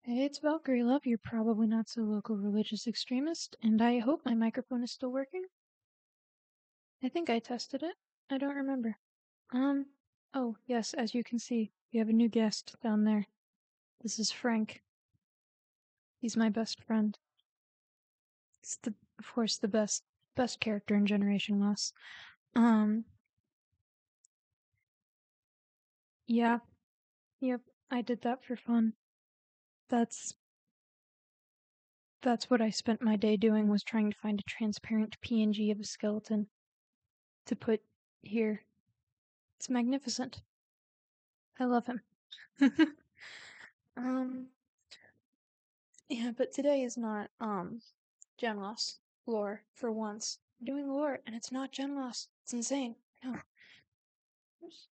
Hey, it's Valkyrie Love. You're probably not so local religious extremist, and I hope my microphone is still working. I think I tested it. I don't remember. Oh, yes, as you can see, we have a new guest down there. This is Frank. He's my best friend. He's of course, the best character in Generation Loss. Yeah, yep, I did that for fun. That's what I spent my day doing, was trying to find a transparent PNG of a skeleton to put here. It's magnificent. I love him. Yeah, but today is not, Gen Loss lore for once. I'm doing lore, and it's not Gen Loss. It's insane. No. Just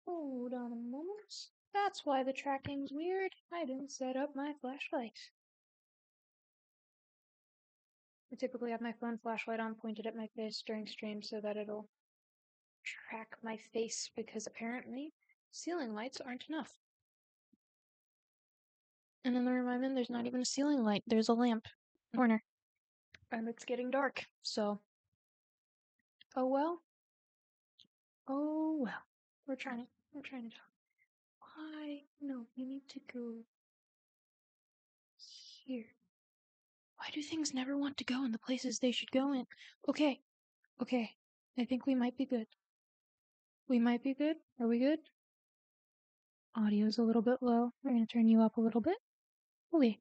hold on a moment. That's why the tracking's weird. I didn't set up my flashlight. I typically have my phone flashlight on pointed at my face during stream so that it'll track my face, because apparently ceiling lights aren't enough. And in the room I'm in, there's not even a ceiling light. There's a lamp in the corner. And it's getting dark, so. Oh well. Oh well. We're trying to talk. Why? No, you need to go here. Why do things never want to go in the places they should go in? Okay. Okay. I think we might be good. We might be good. Are we good? Audio's a little bit low. We're gonna turn you up a little bit. Okay.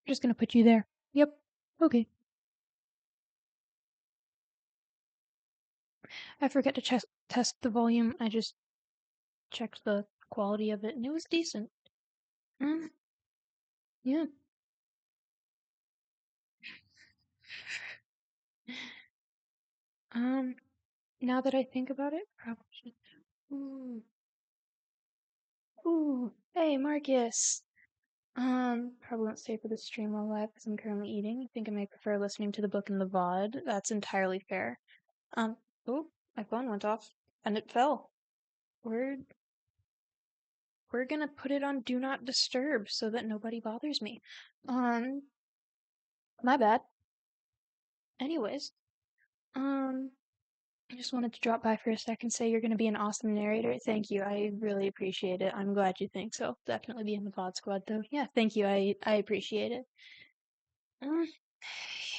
Just gonna put you there. Yep. Okay. I forget to test the volume. I just checked the quality of it, and it was decent. Yeah. Now that I think about it, probably should. Ooh. Ooh. Hey, Marcus. Probably won't stay for the stream while live because I'm currently eating. I think I may prefer listening to the book in the VOD. That's entirely fair. Oh, my phone went off and it fell. We're gonna put it on Do Not Disturb so that nobody bothers me. My bad. Anyways, I just wanted to drop by for a second, say you're gonna be an awesome narrator. Thank you. I really appreciate it. I'm glad you think so. Definitely be in the VOD squad though. Yeah, thank you. I appreciate it.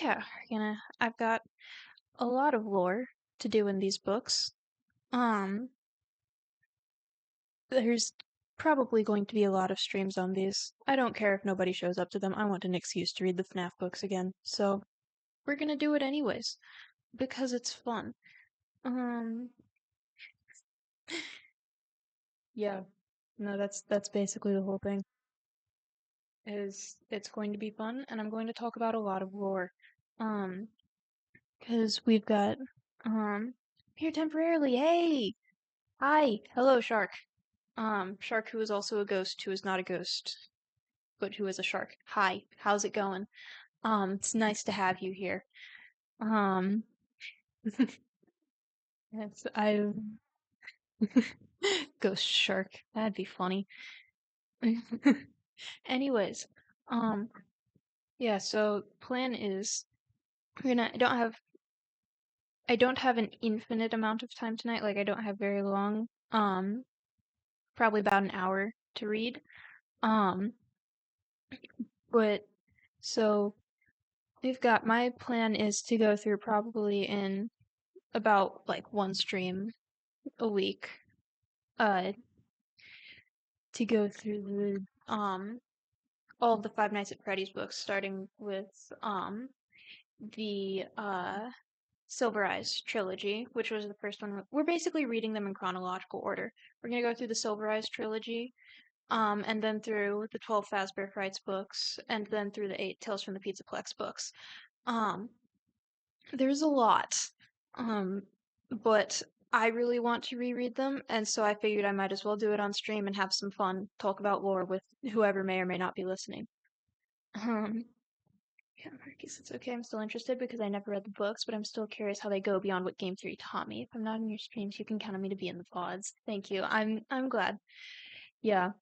Yeah, I've got a lot of lore to do in these books. There's probably going to be a lot of streams on these. I don't care if nobody shows up to them. I want an excuse to read the FNAF books again. So we're gonna do it anyways because it's fun. Yeah. No, that's basically the whole thing. It's going to be fun, and I'm going to talk about a lot of lore. Because we've got here temporarily. Hey, hi, hello, Shark. Shark who is also a ghost, who is not a ghost, but who is a shark. Hi, how's it going? It's nice to have you here. Um, it's I ghost shark. That'd be funny. Anyways, yeah. So plan is I don't have an infinite amount of time tonight. Like I don't have very long. Probably about an hour to read. Um, but so we've got, my plan is to go through probably in about like one stream a week, to go through all of the Five Nights at Freddy's books, starting with the Silver Eyes trilogy, which was the first one. We're basically reading them in chronological order. We're gonna go through the Silver Eyes trilogy, and then through the 12 Fazbear Frights books, and then through the 8 Tales from the Pizzaplex books. Um, there's a lot, but I really want to reread them, and so I figured I might as well do it on stream and have some fun, talk about lore with whoever may or may not be listening. Um, Yeah, Marcus, it's okay. I'm still interested because I never read the books, but I'm still curious how they go beyond what Game 3 taught me. If I'm not in your streams, you can count on me to be in the VODs. Thank you. I'm glad. Yeah.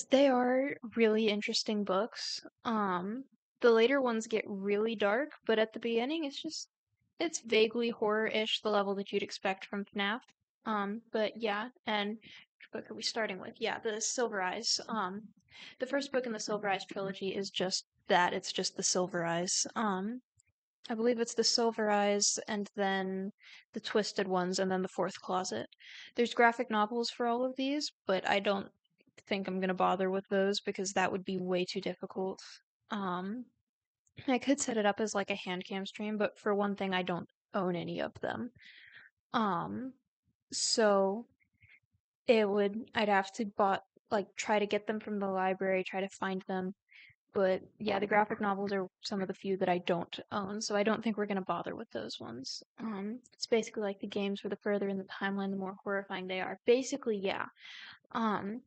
They are really interesting books. The later ones get really dark, but at the beginning it's vaguely horror-ish, the level that you'd expect from FNAF. But yeah, and which book are we starting with? Yeah, the Silver Eyes. The first book in the Silver Eyes trilogy is just that. It's just the Silver Eyes. I believe it's the Silver Eyes and then the Twisted Ones and then the Fourth Closet. There's graphic novels for all of these, but I don't think I'm gonna bother with those because that would be way too difficult. Um, I could set it up as like a hand cam stream, but for one thing, I don't own any of them. Um, so I'd have to try to get them from the library, try to find them. But yeah, the graphic novels are some of the few that I don't own, so I don't think we're gonna bother with those ones. It's basically like the games where the further in the timeline, the more horrifying they are. Basically, yeah. Um,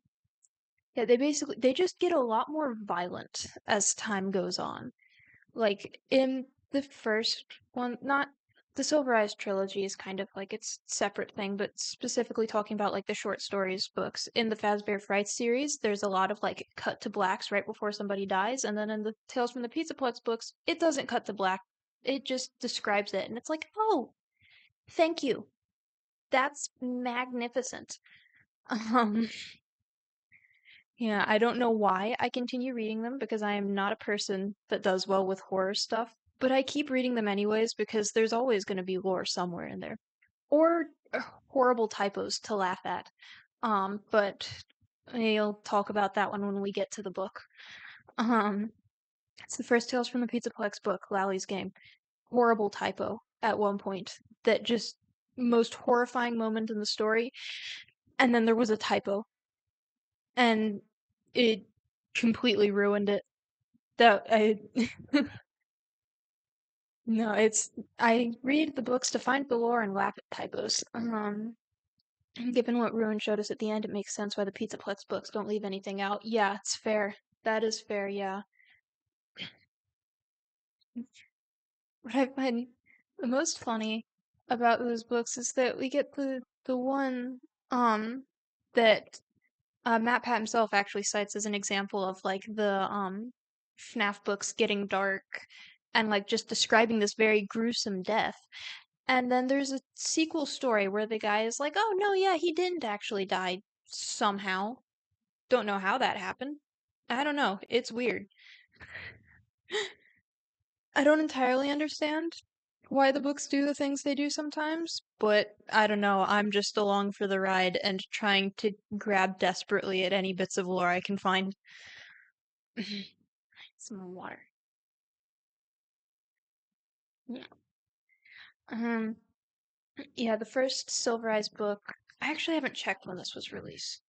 yeah, they just get a lot more violent as time goes on. Like in the first one, not the Silver Eyes trilogy is kind of like its separate thing, but specifically talking about like the short stories books. In the Fazbear Fright series, there's a lot of like cut to blacks right before somebody dies, and then in the Tales from the Pizzaplex books, it doesn't cut to black. It just describes it, and it's like, oh, thank you. That's magnificent. Um, Yeah, I don't know why I continue reading them because I am not a person that does well with horror stuff, but I keep reading them anyways because there's always going to be lore somewhere in there. Or horrible typos to laugh at. But we'll talk about that one when we get to the book. Um, it's the first Tales from the Pizzaplex book, Lally's Game. Horrible typo at one point that just most horrifying moment in the story, and then there was a typo and it completely ruined it. That I no, it's I read the books to find the lore and laugh at typos. Given what Ruin showed us at the end, it makes sense why the Pizzaplex books don't leave anything out. Yeah, it's fair. That is fair, yeah. What I find the most funny about those books is that we get the one that Matt Pat himself actually cites as an example of like the FNAF books getting dark and like just describing this very gruesome death. And then there's a sequel story where the guy is like, "Oh no, yeah, he didn't actually die somehow. Don't know how that happened. I don't know. It's weird." I don't entirely understand why the books do the things they do sometimes, but I don't know. I'm just along for the ride and trying to grab desperately at any bits of lore I can find. Some more water. Yeah. Um, yeah, the first Silver Eyes book, I actually haven't checked when this was released.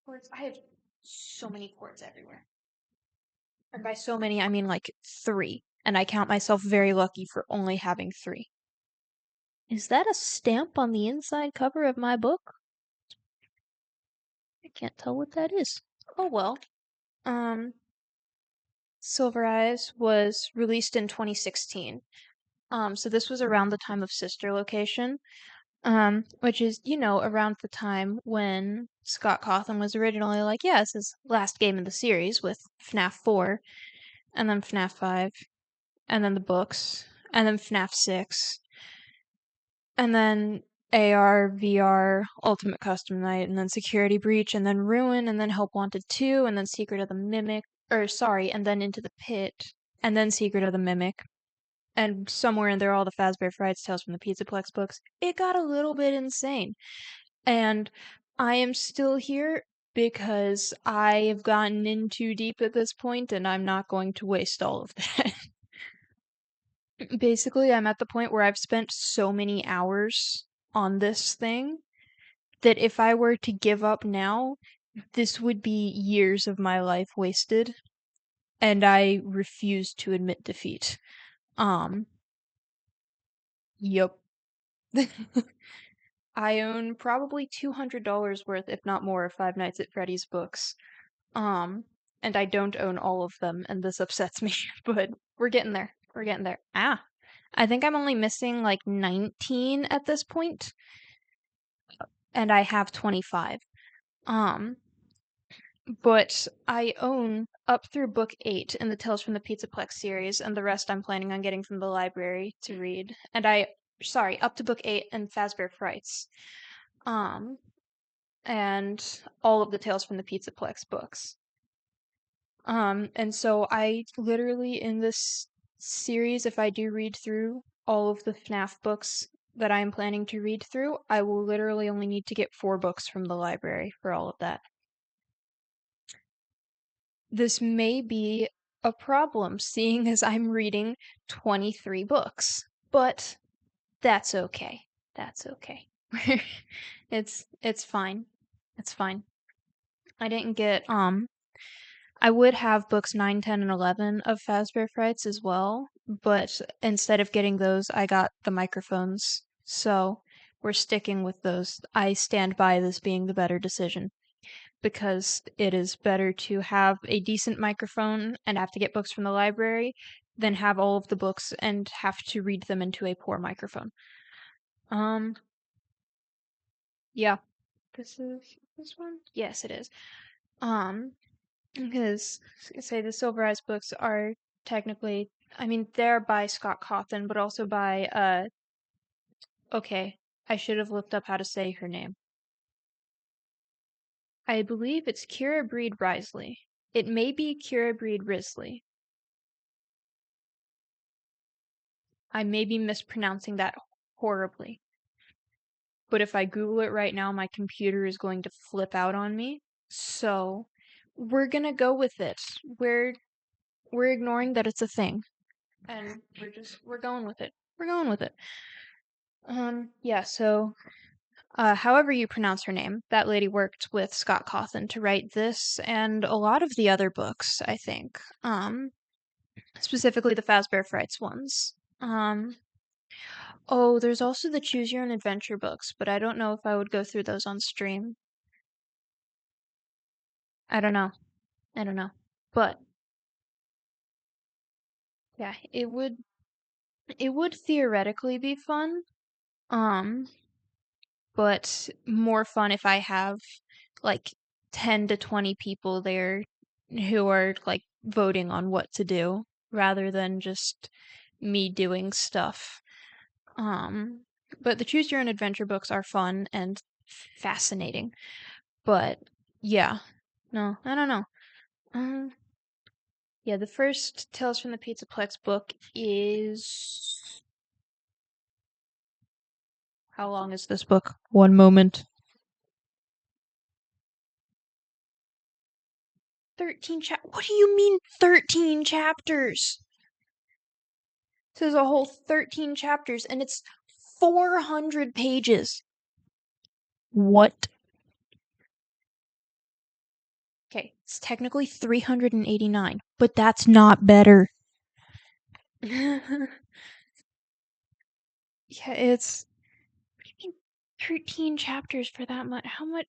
Quartz, I have so many quartz everywhere. And by so many, I mean like 3. And I count myself very lucky for only having 3. Is that a stamp on the inside cover of my book? I can't tell what that is. Oh well. Um, Silver Eyes was released in 2016. So this was around the time of Sister Location, which is, around the time when Scott Cawthon was originally like, yeah, it's his last game in the series with FNAF 4, and then FNAF 5, and then the books, and then FNAF 6, and then AR, VR, Ultimate Custom Night, and then Security Breach, and then Ruin, and then Help Wanted 2, and then Secret of the Mimic, and then Into the Pit, and then Secret of the Mimic, and somewhere in there all the Fazbear Frights Tales from the Pizzaplex books. It got a little bit insane. And I am still here because I have gotten in too deep at this point, and I'm not going to waste all of that. Basically, I'm at the point where I've spent so many hours on this thing that if I were to give up now, this would be years of my life wasted, and I refuse to admit defeat. Um, yep. I own probably $200 worth, if not more, of Five Nights at Freddy's books. Um, and I don't own all of them, and this upsets me, but we're getting there. We're getting there. Ah, I think I'm only missing like 19 at this point, and I have 25. Um, but I own up through book 8 in the Tales from the Pizzaplex series, and the rest I'm planning on getting from the library to read. And up to book 8 in Fazbear Frights. And all of the Tales from the Pizzaplex books. And so I literally in this series, if I do read through all of the FNAF books that I'm planning to read through, I will literally only need to get 4 books from the library for all of that. This may be a problem, seeing as I'm reading 23 books, but that's okay. That's okay. It's fine. It's fine. I didn't get I would have books 9, 10, and 11 of Fazbear Frights as well, but instead of getting those, I got the microphones. So we're sticking with those. I stand by this being the better decision because it is better to have a decent microphone and have to get books from the library than have all of the books and have to read them into a poor microphone. Yeah. This is this one? Yes, it is. Because say the Silver Eyes books are technically, I mean, they're by Scott Cawthon, but also by okay, I should have looked up how to say her name. I believe it's Kira Breed Risley. It may be Kira Breed Risley. I may be mispronouncing that horribly. But if I Google it right now, my computer is going to flip out on me. So we're gonna go with it. We're ignoring that it's a thing. And we're going with it. We're going with it. Yeah, so however you pronounce her name, that lady worked with Scott Cawthon to write this and a lot of the other books, I think. Specifically the Fazbear Frights ones. Oh, there's also the Choose Your Own Adventure books, but I don't know if I would go through those on stream. I don't know. I don't know. But yeah, it would theoretically be fun. Um, but more fun if I have like 10 to 20 people there who are like voting on what to do rather than just me doing stuff. But the Choose Your Own Adventure books are fun and fascinating. But yeah, no, I don't know. Um, yeah, the first Tales from the Pizzaplex book is. How long is this book? One moment. What do you mean 13 chapters? This is a whole 13 chapters and it's 400 pages. What? Okay, it's technically 389, but that's not better. Yeah, it's 13 chapters for that much. How much?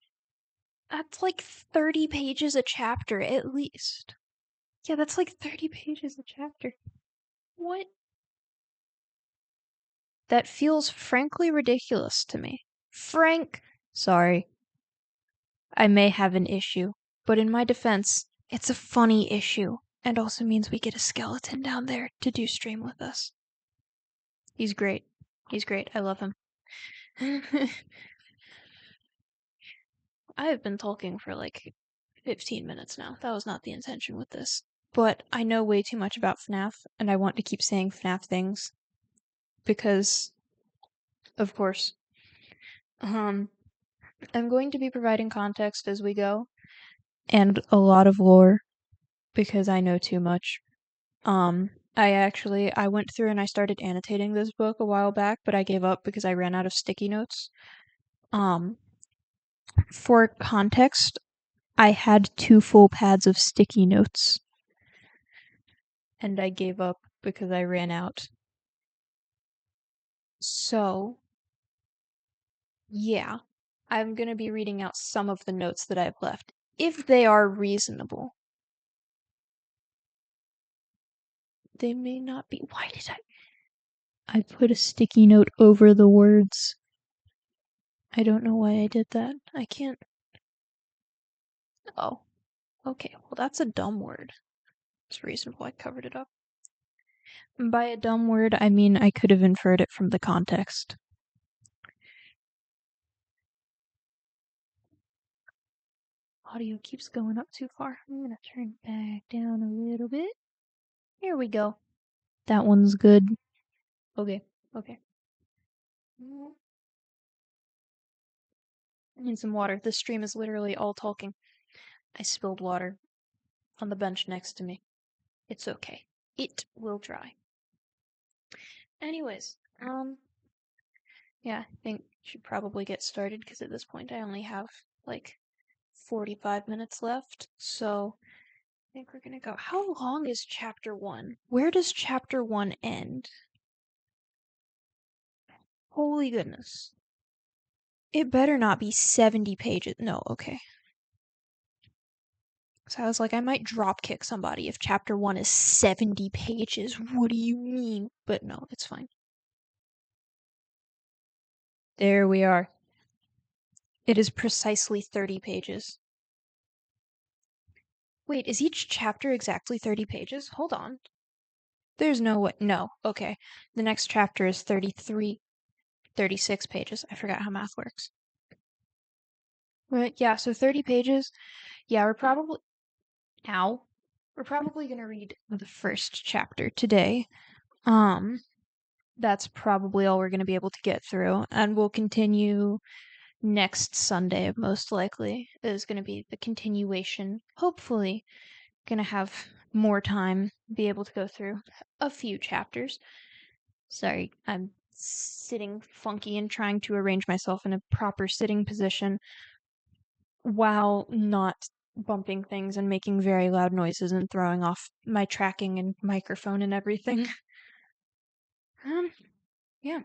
That's like 30 pages a chapter at least. Yeah, that's like 30 pages a chapter. What? That feels frankly ridiculous to me. Sorry, I may have an issue, but in my defense, it's a funny issue, and also means we get a skeleton down there to do stream with us. He's great. He's great. I love him. I have been talking for like 15 minutes now. That was not the intention with this. But I know way too much about FNAF, and I want to keep saying FNAF things. Because, of course. I'm going to be providing context as we go, and a lot of lore, because I know too much. I went through and I started annotating this book a while back, but I gave up because I ran out of sticky notes. For context, I had 2 full pads of sticky notes. And I gave up because I ran out. So, yeah, I'm gonna be reading out some of the notes that I've left, if they are reasonable. they may not be. Why did I put a sticky note over the words. I don't know why I did that. I can't. Oh. Okay, well that's a dumb word. It's reasonable I covered it up. And by a dumb word, I mean I could have inferred it from the context. Audio keeps going up too far. I'm gonna turn it back down a little bit. Here we go. That one's good. Okay. I need some water. This stream is literally all talking. I spilled water on the bench next to me. It's okay. It will dry. Anyways, yeah, I think we should probably get started because at this point I only have like 45 minutes left. So I think we're gonna go. How long is chapter 1? Where does chapter 1 end? Holy goodness. It better not be 70 pages. No, okay. So I was like, I might drop kick somebody if chapter 1 is 70 pages. What do you mean? But no, it's fine. There we are. It is precisely 30 pages. Wait, is each chapter exactly 30 pages? Hold on. There's no way. No, okay. The next chapter is 33, 36 pages. I forgot how math works. But yeah, so 30 pages. Yeah, we're probably gonna read the first chapter today. That's probably all we're gonna be able to get through, and we'll continue next Sunday, most likely, is gonna be the continuation. Hopefully, gonna have more time, be able to go through a few chapters. Sorry, I'm sitting funky and trying to arrange myself in a proper sitting position while not bumping things and making very loud noises and throwing off my tracking and microphone and everything. Yeah.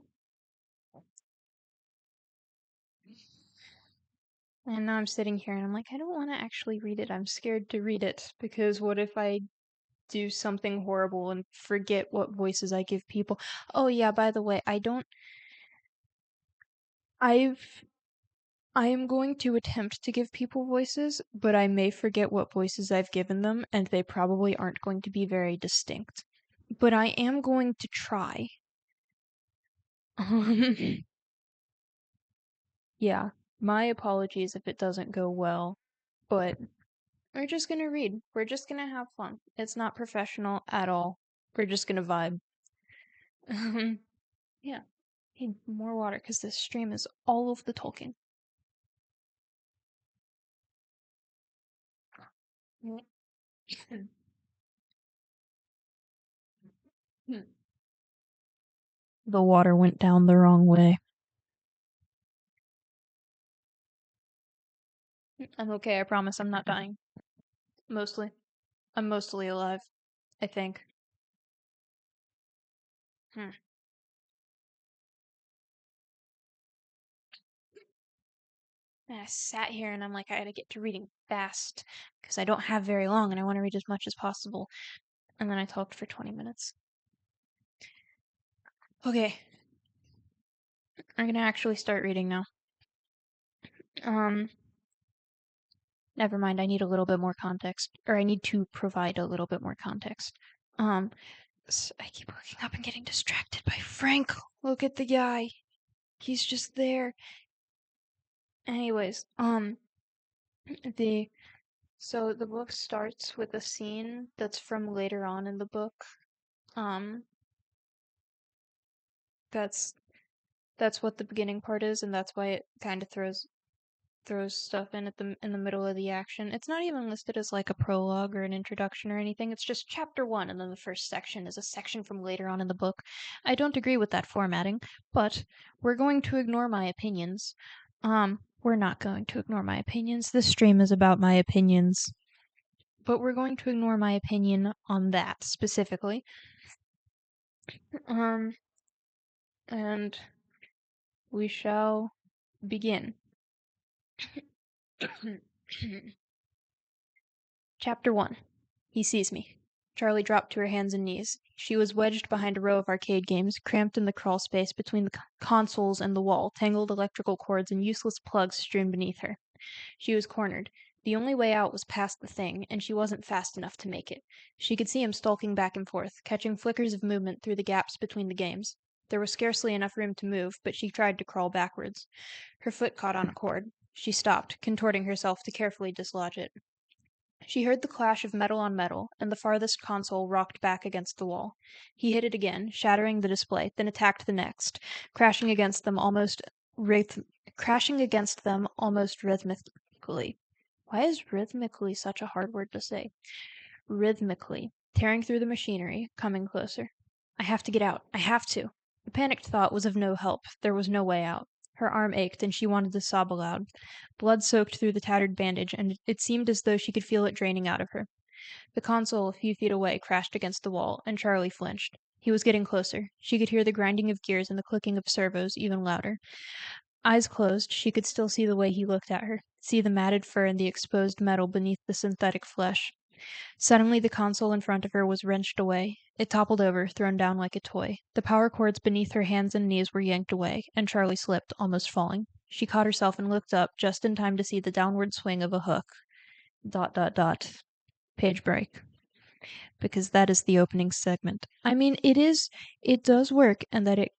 And now I'm sitting here and I'm like, I don't want to actually read it. I'm scared to read it because what if I do something horrible and forget what voices I give people? Oh yeah, by the way, I am going to attempt to give people voices, but I may forget what voices I've given them, and they probably aren't going to be very distinct. But I am going to try. Yeah, my apologies if it doesn't go well, but we're just gonna read. We're just gonna have fun. It's not professional at all. We're just gonna vibe. Yeah, need more water because this stream is all of the talking. The water went down the wrong way. I'm okay, I promise I'm not dying. Mostly. I'm mostly alive, I think. And I sat here and I'm like, I gotta get to reading fast because I don't have very long and I want to read as much as possible. And then I talked for 20 minutes. Okay. I'm gonna actually start reading now. Never mind, I need a little bit more context. Or I need to provide a little bit more context. So I keep looking up and getting distracted by Frank. Look at the guy. He's just there. Anyways, so the book starts with a scene that's from later on in the book. That's what the beginning part is, and that's why it kind of throws stuff in the middle of the action. It's not even listed as like a prologue or an introduction or anything. It's just chapter 1 and then the first section is a section from later on in the book. I don't agree with that formatting, but we're going to ignore my opinions. We're not going to ignore my opinions. This stream is about my opinions. But we're going to ignore my opinion on that specifically. And we shall begin. Chapter 1. He sees me. Charlie dropped to her hands and knees. She was wedged behind a row of arcade games, cramped in the crawl space between the consoles and the wall, tangled electrical cords and useless plugs strewn beneath her. She was cornered. The only way out was past the thing, and she wasn't fast enough to make it. She could see him stalking back and forth, catching flickers of movement through the gaps between the games. There was scarcely enough room to move, but she tried to crawl backwards. Her foot caught on a cord. She stopped, contorting herself to carefully dislodge it. She heard the clash of metal on metal, and the farthest console rocked back against the wall. He hit it again, shattering the display, then attacked the next, crashing against them almost rhythmically. Why is rhythmically such a hard word to say? Rhythmically, tearing through the machinery, coming closer. I have to get out. I have to. The panicked thought was of no help. There was no way out. Her arm ached, and she wanted to sob aloud. Blood soaked through the tattered bandage, and it seemed as though she could feel it draining out of her. The console, a few feet away, crashed against the wall, and Charlie flinched. He was getting closer. She could hear the grinding of gears and the clicking of servos even louder. Eyes closed, she could still see the way he looked at her, see the matted fur and the exposed metal beneath the synthetic flesh. Suddenly the console in front of her was wrenched away. It toppled over, thrown down like a toy. The power cords beneath her hands and knees were yanked away, and Charlie slipped, almost falling. She caught herself and looked up, just in time to see the downward swing of a hook. ... Page break. Because that is the opening segment. I mean, it does work, and that it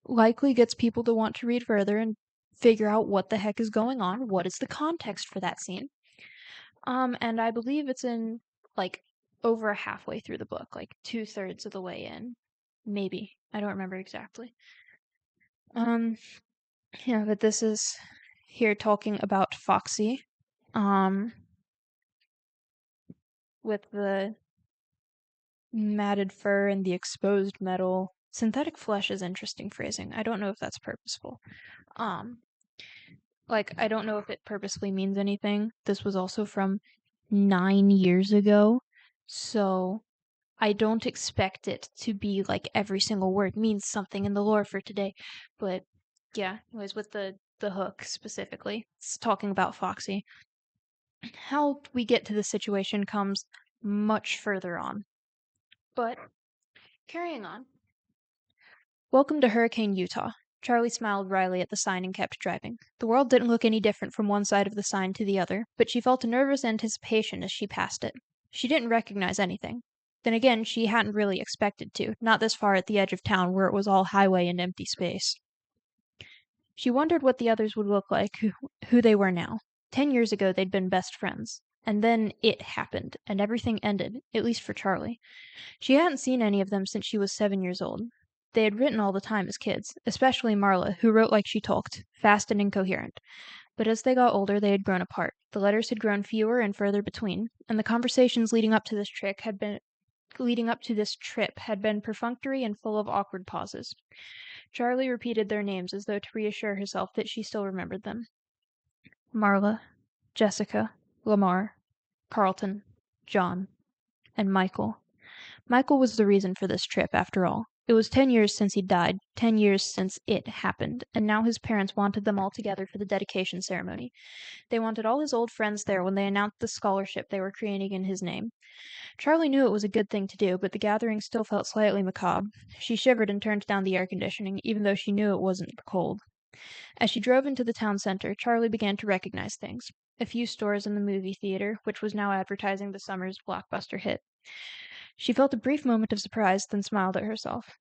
likely gets people to want to read further and figure out what the heck is going on, what is the context for that scene. And I believe it's in, like, over halfway through the book, like 2/3 of the way in. Maybe. I don't remember exactly. Yeah, but this is here talking about Foxy. With the matted fur and the exposed metal. Synthetic flesh is interesting phrasing. I don't know if that's purposeful. I don't know if it purposely means anything. This was also from 9 years ago, so I don't expect it to be like every single word means something in the lore for today. But yeah, anyways, with the hook specifically, it's talking about Foxy. How we get to this situation comes much further on. But carrying on. Welcome to Hurricane, Utah. Charlie smiled wryly at the sign and kept driving. The world didn't look any different from one side of the sign to the other, but she felt a nervous anticipation as she passed it. She didn't recognize anything. Then again, she hadn't really expected to, not this far at the edge of town where it was all highway and empty space. She wondered what the others would look like, who they were now. 10 years ago, they'd been best friends. And then it happened, and everything ended, at least for Charlie. She hadn't seen any of them since she was 7 years old. They had written all the time as kids, especially Marla, who wrote like she talked, fast and incoherent. But as they got older, they had grown apart. The letters had grown fewer and further between, and the conversations leading up to this trip had been perfunctory and full of awkward pauses. Charlie repeated their names as though to reassure herself that she still remembered them. Marla, Jessica, Lamar, Carlton, John, and Michael. Michael was the reason for this trip, after all. It was 10 years since he'd died, 10 years since it happened, and now his parents wanted them all together for the dedication ceremony. They wanted all his old friends there when they announced the scholarship they were creating in his name. Charlie knew it was a good thing to do, but the gathering still felt slightly macabre. She shivered and turned down the air conditioning, even though she knew it wasn't cold. As she drove into the town center, Charlie began to recognize things. A few stores and the movie theater, which was now advertising the summer's blockbuster hit. She felt a brief moment of surprise, then smiled at herself.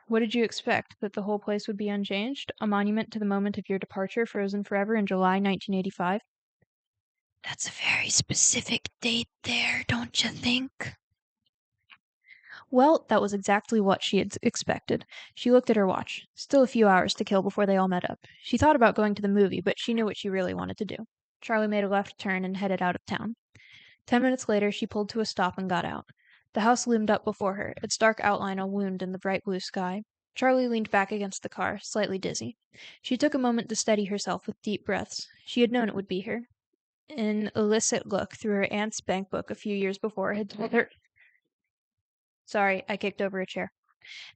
What did you expect? That the whole place would be unchanged? A monument to the moment of your departure, frozen forever in July 1985? That's a very specific date there, don't you think? Well, that was exactly what she had expected. She looked at her watch. Still a few hours to kill before they all met up. She thought about going to the movie, but she knew what she really wanted to do. Charlie made a left turn and headed out of town. 10 minutes later, she pulled to a stop and got out. The house loomed up before her, its dark outline illumined in the bright blue sky. Charlie leaned back against the car, slightly dizzy. She took a moment to steady herself with deep breaths. She had known it would be her. An illicit look through her aunt's bank book a few years before had told her... Sorry, I kicked over a chair.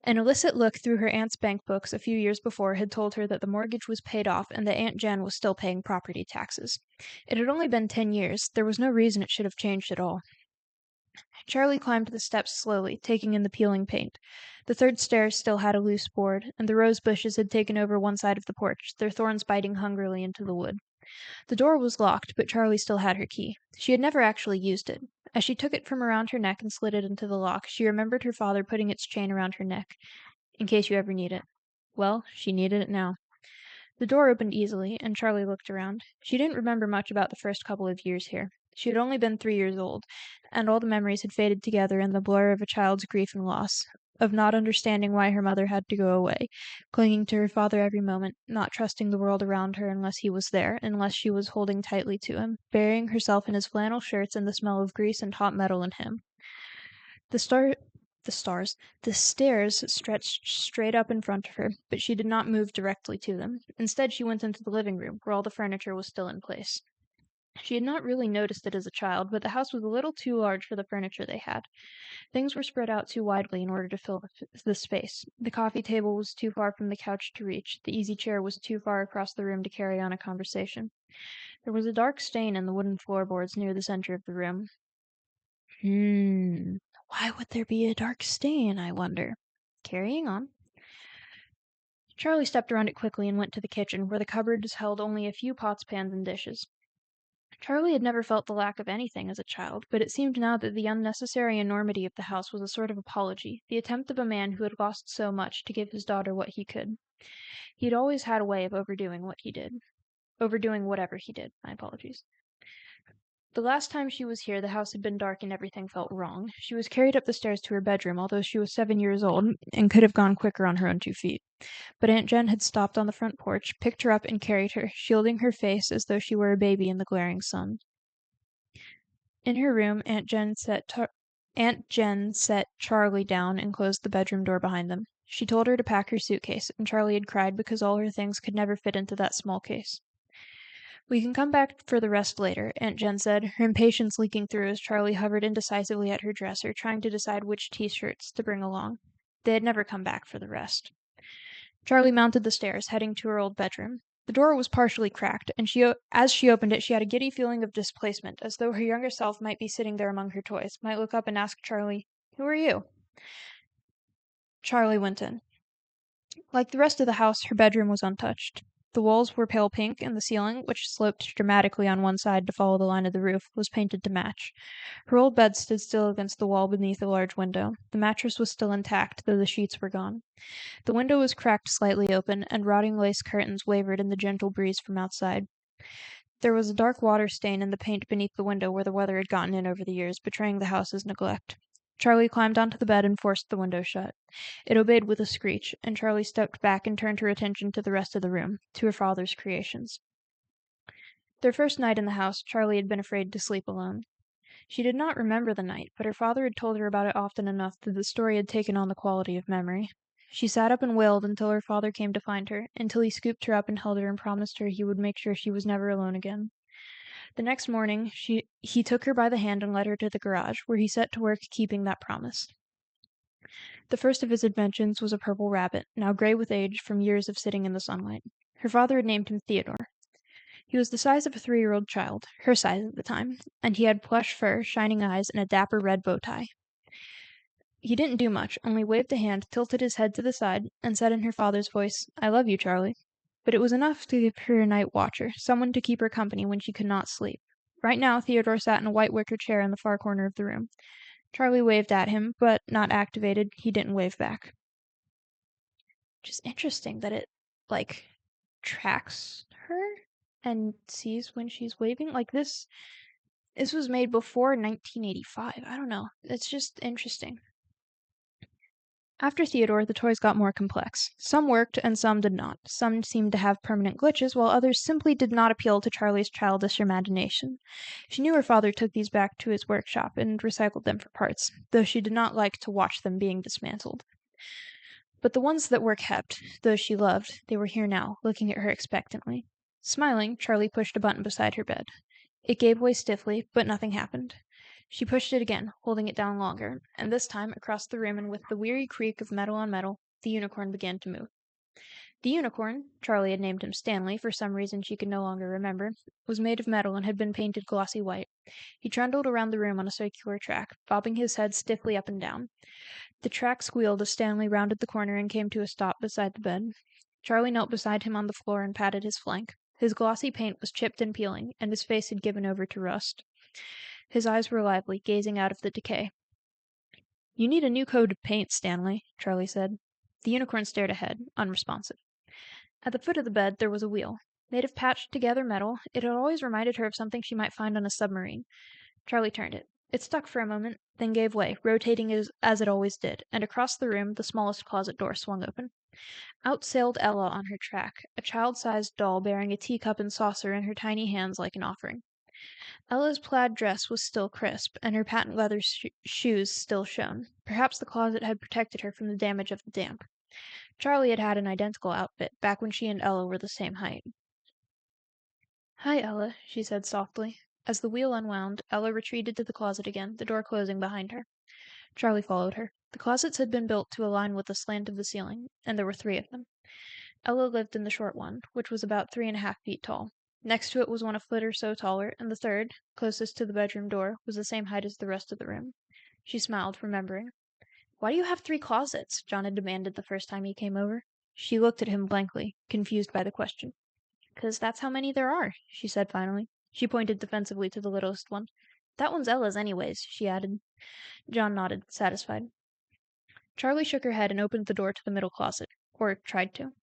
An illicit look through her aunt's bank books a few years before had told her that the mortgage was paid off and that Aunt Jen was still paying property taxes. It had only been 10 years. There was no reason it should have changed at all. Charlie climbed the steps slowly, taking in the peeling paint. The third stair still had a loose board, and the rose bushes had taken over one side of the porch, their thorns biting hungrily into the wood. The door was locked, but Charlie still had her key. She had never actually used it. As she took it from around her neck and slid it into the lock, she remembered her father putting its chain around her neck, in case you ever need it. Well, she needed it now. The door opened easily, and Charlie looked around. She didn't remember much about the first couple of years here. She had only been 3 years old, and all the memories had faded together in the blur of a child's grief and loss, of not understanding why her mother had to go away, clinging to her father every moment, not trusting the world around her unless he was there, unless she was holding tightly to him, burying herself in his flannel shirts and the smell of grease and hot metal in him. The stairs stretched straight up in front of her, but she did not move directly to them. Instead, she went into the living room, where all the furniture was still in place. She had not really noticed it as a child, but the house was a little too large for the furniture they had. Things were spread out too widely in order to fill the space. The coffee table was too far from the couch to reach. The easy chair was too far across the room to carry on a conversation. There was a dark stain in the wooden floorboards near the center of the room. Why would there be a dark stain, I wonder? Carrying on. Charlie stepped around it quickly and went to the kitchen, where the cupboards held only a few pots, pans, and dishes. Charlie had never felt the lack of anything as a child, but it seemed now that the unnecessary enormity of the house was a sort of apology, the attempt of a man who had lost so much to give his daughter what he could. He had always had a way of overdoing whatever he did. My apologies. The last time she was here, the house had been dark and everything felt wrong. She was carried up the stairs to her bedroom, although she was 7 years old and could have gone quicker on her own 2 feet. But Aunt Jen had stopped on the front porch, picked her up, and carried her, shielding her face as though she were a baby in the glaring sun. In her room, Aunt Jen set Charlie down and closed the bedroom door behind them. She told her to pack her suitcase, and Charlie had cried because all her things could never fit into that small case. We can come back for the rest later, Aunt Jen said, her impatience leaking through as Charlie hovered indecisively at her dresser, trying to decide which T-shirts to bring along. They had never come back for the rest. Charlie mounted the stairs, heading to her old bedroom. The door was partially cracked, and as she opened it, she had a giddy feeling of displacement, as though her younger self might be sitting there among her toys, might look up and ask Charlie, "Who are you?" Charlie went in. Like the rest of the house, her bedroom was untouched. The walls were pale pink, and the ceiling, which sloped dramatically on one side to follow the line of the roof, was painted to match. Her old bed stood still against the wall beneath a large window. The mattress was still intact, though the sheets were gone. The window was cracked slightly open, and rotting lace curtains wavered in the gentle breeze from outside. There was a dark water stain in the paint beneath the window where the weather had gotten in over the years, betraying the house's neglect. Charlie climbed onto the bed and forced the window shut. It obeyed with a screech, and Charlie stepped back and turned her attention to the rest of the room, to her father's creations. Their first night in the house, Charlie had been afraid to sleep alone. She did not remember the night, but her father had told her about it often enough that the story had taken on the quality of memory. She sat up and wailed until her father came to find her, until he scooped her up and held her and promised her he would make sure she was never alone again. The next morning, he took her by the hand and led her to the garage, where he set to work keeping that promise. The first of his inventions was a purple rabbit, now gray with age from years of sitting in the sunlight. Her father had named him Theodore. He was the size of a 3-year-old child, her size at the time, and he had plush fur, shining eyes, and a dapper red bow tie. He didn't do much, only waved a hand, tilted his head to the side, and said in her father's voice, "I love you, Charlie." But it was enough to give her a night watcher, someone to keep her company when she could not sleep. Right now, Theodore sat in a white wicker chair in the far corner of the room. Charlie waved at him, but, not activated, he didn't wave back. Which is interesting that it, tracks her and sees when she's waving. This was made before 1985. I don't know. It's just interesting. After Theodore, the toys got more complex. Some worked and some did not. Some seemed to have permanent glitches, while others simply did not appeal to Charlie's childish imagination. She knew her father took these back to his workshop and recycled them for parts, though she did not like to watch them being dismantled. But the ones that were kept, those she loved, they were here now, looking at her expectantly. Smiling, Charlie pushed a button beside her bed. It gave way stiffly, but nothing happened. She pushed it again, holding it down longer, and this time, across the room and with the weary creak of metal on metal, the unicorn began to move. The unicorn, Charlie had named him Stanley for some reason she could no longer remember, was made of metal and had been painted glossy white. He trundled around the room on a circular track, bobbing his head stiffly up and down. The track squealed as Stanley rounded the corner and came to a stop beside the bed. Charlie knelt beside him on the floor and patted his flank. His glossy paint was chipped and peeling, and his face had given over to rust. His eyes were lively, gazing out of the decay. "You need a new coat of paint, Stanley," Charlie said. The unicorn stared ahead, unresponsive. At the foot of the bed there was a wheel. Made of patched-together metal, it had always reminded her of something she might find on a submarine. Charlie turned it. It stuck for a moment, then gave way, rotating as it always did, and across the room the smallest closet door swung open. Out sailed Ella on her track, a child-sized doll bearing a teacup and saucer in her tiny hands like an offering. Ella's plaid dress was still crisp, and her patent leather shoes still shone. Perhaps the closet had protected her from the damage of the damp. Charlie had had an identical outfit, back when she and Ella were the same height. "Hi, Ella," she said softly. As the wheel unwound, Ella retreated to the closet again, the door closing behind her. Charlie followed her. The closets had been built to align with the slant of the ceiling, and there were 3 of them. Ella lived in the short one, which was about 3.5 feet tall. Next to it was one a foot or so taller, and the third, closest to the bedroom door, was the same height as the rest of the room. She smiled, remembering. "Why do you have 3 closets?" John had demanded the first time he came over. She looked at him blankly, confused by the question. "'Cause that's how many there are," she said finally. She pointed defensively to the littlest one. "That one's Ella's anyways," she added. John nodded, satisfied. Charlie shook her head and opened the door to the middle closet. Or tried to.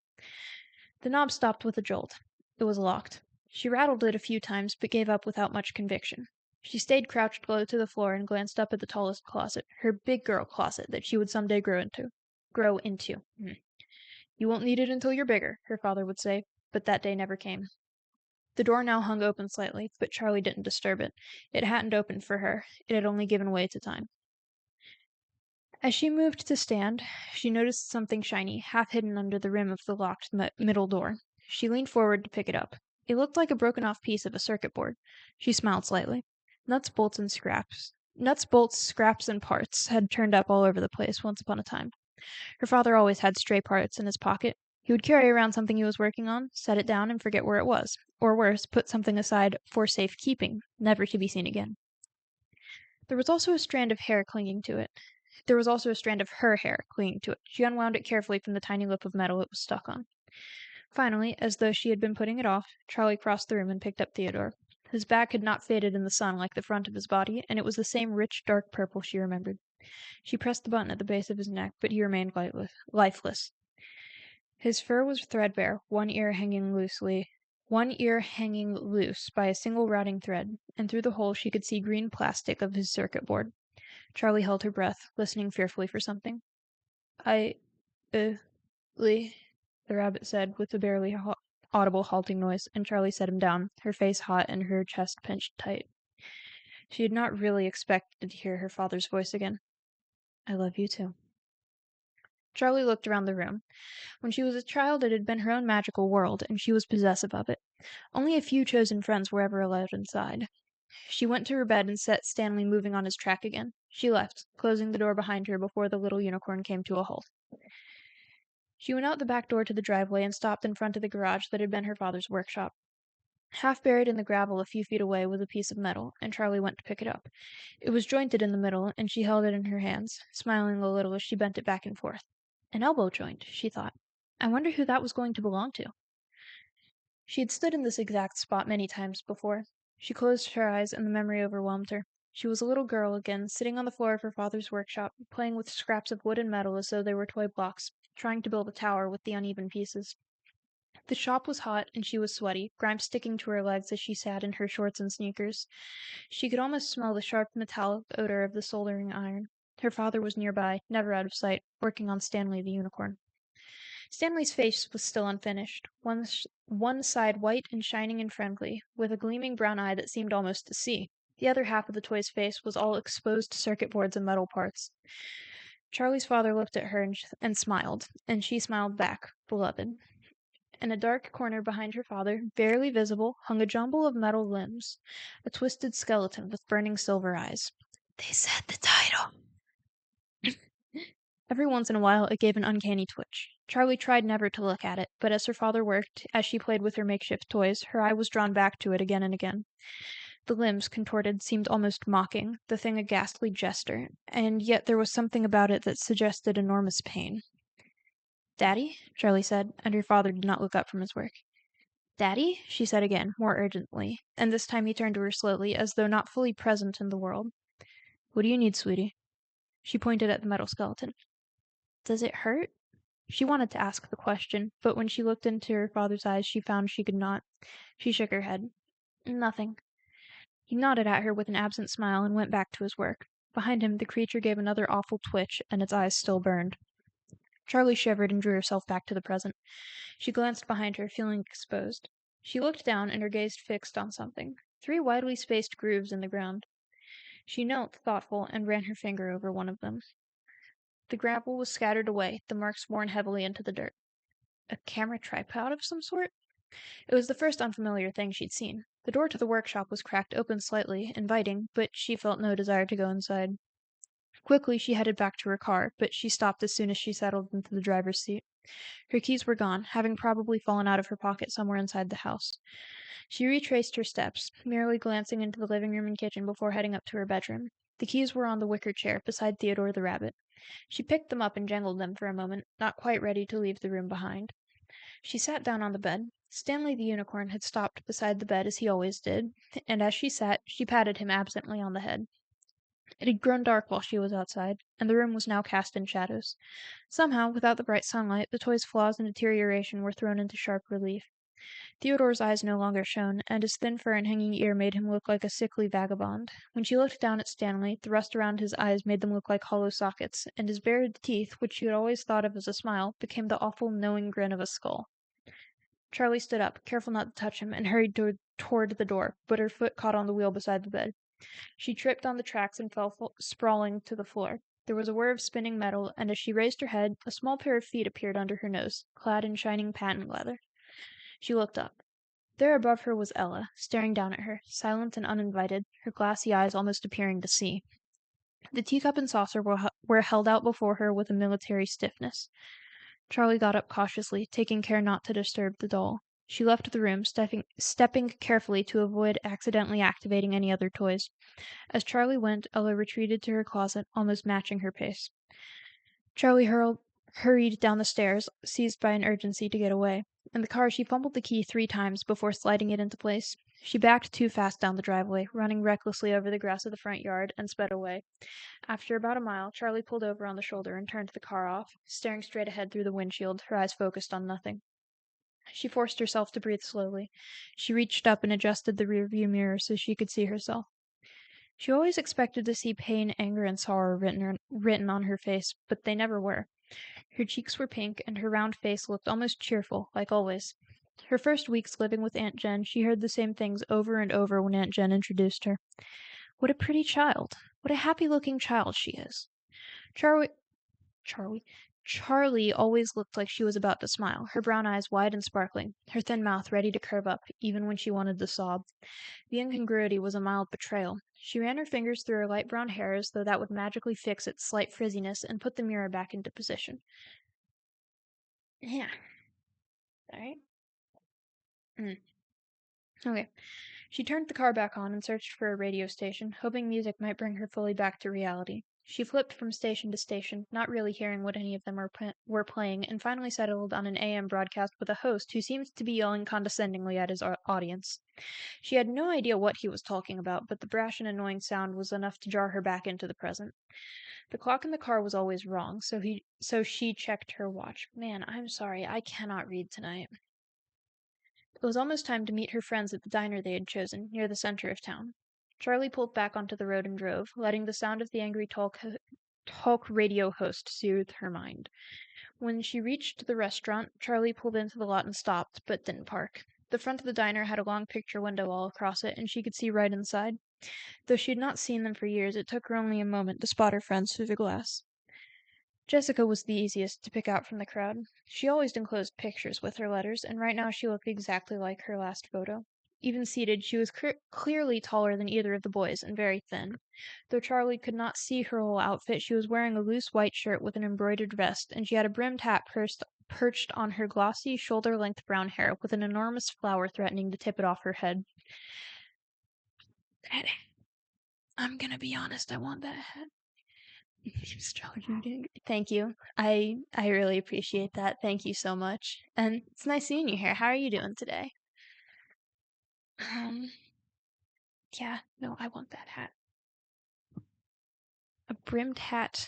The knob stopped with a jolt. It was locked. She rattled it a few times, but gave up without much conviction. She stayed crouched low to the floor and glanced up at the tallest closet, her big girl closet that she would someday grow into. "You won't need it until you're bigger," her father would say, but that day never came. The door now hung open slightly, but Charlie didn't disturb it. It hadn't opened for her. It had only given way to time. As she moved to stand, she noticed something shiny, half hidden under the rim of the locked middle door. She leaned forward to pick it up. It looked like a broken-off piece of a circuit board. She smiled slightly. Nuts, bolts, scraps, and parts had turned up all over the place once upon a time. Her father always had stray parts in his pocket. He would carry around something he was working on, set it down, and forget where it was. Or worse, put something aside for safekeeping, never to be seen again. There was also a strand of hair clinging to it. There was also a strand of her hair clinging to it. She unwound it carefully from the tiny lip of metal it was stuck on. Finally, as though she had been putting it off, Charlie crossed the room and picked up Theodore. His back had not faded in the sun like the front of his body, and it was the same rich, dark purple she remembered. She pressed the button at the base of his neck, but he remained lifeless. His fur was threadbare, one ear hanging loose by a single rotting thread, and through the hole she could see green plastic of his circuit board. Charlie held her breath, listening fearfully for something. The rabbit said, with a barely audible halting noise, and Charlie set him down, her face hot and her chest pinched tight. She had not really expected to hear her father's voice again. "I love you too." Charlie looked around the room. When she was a child, it had been her own magical world, and she was possessive of it. Only a few chosen friends were ever allowed inside. She went to her bed and set Stanley moving on his track again. She left, closing the door behind her before the little unicorn came to a halt. She went out the back door to the driveway and stopped in front of the garage that had been her father's workshop. Half buried in the gravel a few feet away was a piece of metal, and Charlie went to pick it up. It was jointed in the middle, and she held it in her hands, smiling a little as she bent it back and forth. An elbow joint, she thought. I wonder who that was going to belong to. She had stood in this exact spot many times before. She closed her eyes, and the memory overwhelmed her. She was a little girl again, sitting on the floor of her father's workshop, playing with scraps of wood and metal as though they were toy blocks, trying to build a tower with the uneven pieces. The shop was hot, and she was sweaty, grime sticking to her legs as she sat in her shorts and sneakers. She could almost smell the sharp metallic odor of the soldering iron. Her father was nearby, never out of sight, working on Stanley the unicorn. Stanley's face was still unfinished, one side white and shining and friendly, with a gleaming brown eye that seemed almost to see. The other half of the toy's face was all exposed circuit boards and metal parts. Charlie's father looked at her and smiled, and she smiled back, beloved. In a dark corner behind her father, barely visible, hung a jumble of metal limbs, a twisted skeleton with burning silver eyes. They said the title. Every once in a while it gave an uncanny twitch. Charlie tried never to look at it, but as her father worked, as she played with her makeshift toys, her eye was drawn back to it again and again. The limbs, contorted, seemed almost mocking, the thing a ghastly jester, and yet there was something about it that suggested enormous pain. "Daddy?" Charlie said, and her father did not look up from his work. "Daddy?" she said again, more urgently, and this time he turned to her slowly, as though not fully present in the world. "What do you need, sweetie?" She pointed at the metal skeleton. "Does it hurt?" She wanted to ask the question, but when she looked into her father's eyes she found she could not. She shook her head. "Nothing." He nodded at her with an absent smile and went back to his work. Behind him the creature gave another awful twitch, and its eyes still burned. Charlie shivered and drew herself back to the present. She glanced behind her, feeling exposed. She looked down, and her gaze fixed on something. 3 widely spaced grooves in the ground. She knelt, thoughtful, and ran her finger over one of them. The gravel was scattered away, the marks worn heavily into the dirt. A camera tripod of some sort? It was the first unfamiliar thing she'd seen. The door to the workshop was cracked open slightly, inviting, but she felt no desire to go inside. Quickly she headed back to her car, but she stopped as soon as she settled into the driver's seat. Her keys were gone, having probably fallen out of her pocket somewhere inside the house. She retraced her steps, merely glancing into the living room and kitchen before heading up to her bedroom. The keys were on the wicker chair beside Theodore the rabbit. She picked them up and jangled them for a moment, not quite ready to leave the room behind. She sat down on the bed. Stanley the unicorn had stopped beside the bed as he always did, and as she sat, she patted him absently on the head. It had grown dark while she was outside, and the room was now cast in shadows. Somehow, without the bright sunlight, the toy's flaws and deterioration were thrown into sharp relief. Theodore's eyes no longer shone, and his thin fur and hanging ear made him look like a sickly vagabond. When she looked down at Stanley, the rust around his eyes made them look like hollow sockets, and his bared teeth, which she had always thought of as a smile, became the awful, knowing grin of a skull. Charlie stood up, careful not to touch him, and hurried toward the door, but her foot caught on the wheel beside the bed. She tripped on the tracks and fell sprawling to the floor. There was a whir of spinning metal, and as she raised her head, a small pair of feet appeared under her nose, clad in shining patent leather. She looked up. There above her was Ella, staring down at her, silent and uninvited, her glassy eyes almost appearing to see. The teacup and saucer were held out before her with a military stiffness. Charlie got up cautiously, taking care not to disturb the doll. She left the room, stepping carefully to avoid accidentally activating any other toys. As Charlie went, Ella retreated to her closet, almost matching her pace. Charlie hurried down the stairs, seized by an urgency to get away. In the car, she fumbled the key 3 times before sliding it into place. She backed too fast down the driveway, running recklessly over the grass of the front yard, and sped away. After about a mile, Charlie pulled over on the shoulder and turned the car off, staring straight ahead through the windshield, her eyes focused on nothing. She forced herself to breathe slowly. She reached up and adjusted the rearview mirror so she could see herself. She always expected to see pain, anger, and sorrow written on her face, but they never were. Her cheeks were pink, and her round face looked almost cheerful, like always. Her first weeks living with Aunt Jen, she heard the same things over and over when Aunt Jen introduced her. What a pretty child. What a happy-looking child she is. Charlie always looked like she was about to smile, her brown eyes wide and sparkling, her thin mouth ready to curve up, even when she wanted to sob. The incongruity was a mild betrayal. She ran her fingers through her light brown hair as though that would magically fix its slight frizziness and put the mirror back into position. Yeah. Alright. Okay. She turned the car back on and searched for a radio station, hoping music might bring her fully back to reality. She flipped from station to station, not really hearing what any of them were playing, and finally settled on an AM broadcast with a host who seemed to be yelling condescendingly at his audience. She had no idea what he was talking about, but the brash and annoying sound was enough to jar her back into the present. The clock in the car was always wrong, so she checked her watch. Man, I'm sorry, I cannot read tonight. It was almost time to meet her friends at the diner they had chosen, near the center of town. Charlie pulled back onto the road and drove, letting the sound of the angry talk radio host soothe her mind. When she reached the restaurant, Charlie pulled into the lot and stopped, but didn't park. The front of the diner had a long picture window all across it, and she could see right inside. Though she had not seen them for years, it took her only a moment to spot her friends through the glass. Jessica was the easiest to pick out from the crowd. She always enclosed pictures with her letters, and right now she looked exactly like her last photo. Even seated, she was clearly taller than either of the boys and very thin. Though Charlie could not see her whole outfit, she was wearing a loose white shirt with an embroidered vest, and she had a brimmed hat perched on her glossy, shoulder-length brown hair, with an enormous flower threatening to tip it off her head. I'm gonna be honest, I want that hat. Thank you. I really appreciate that. Thank you so much. And it's nice seeing you here. How are you doing today? Um, yeah, no, I want that hat. A brimmed hat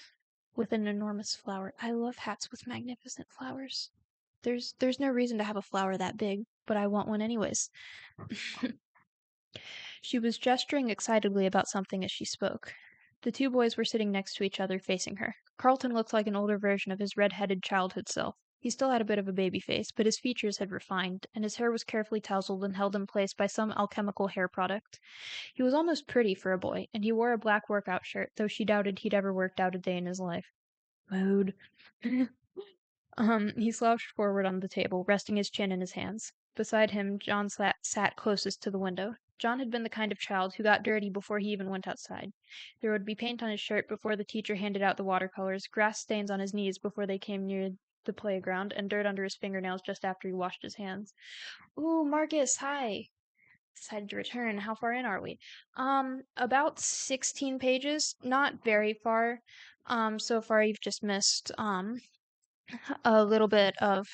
with an enormous flower. I love hats with magnificent flowers. There's no reason to have a flower that big, but I want one anyways. She was gesturing excitedly about something as she spoke. The two boys were sitting next to each other, facing her. Carlton looked like an older version of his red-headed childhood self. He still had a bit of a baby face, but his features had refined, and his hair was carefully tousled and held in place by some alchemical hair product. He was almost pretty for a boy, and he wore a black workout shirt, though she doubted he'd ever worked out a day in his life. Mood. He slouched forward on the table, resting his chin in his hands. Beside him, John sat closest to the window. John had been the kind of child who got dirty before he even went outside. There would be paint on his shirt before the teacher handed out the watercolors, grass stains on his knees before they came near the playground, and dirt under his fingernails just after he washed his hands. Ooh, Marcus, hi. Decided to return. How far in are we? About 16 pages. Not very far. So far you've just missed, a little bit of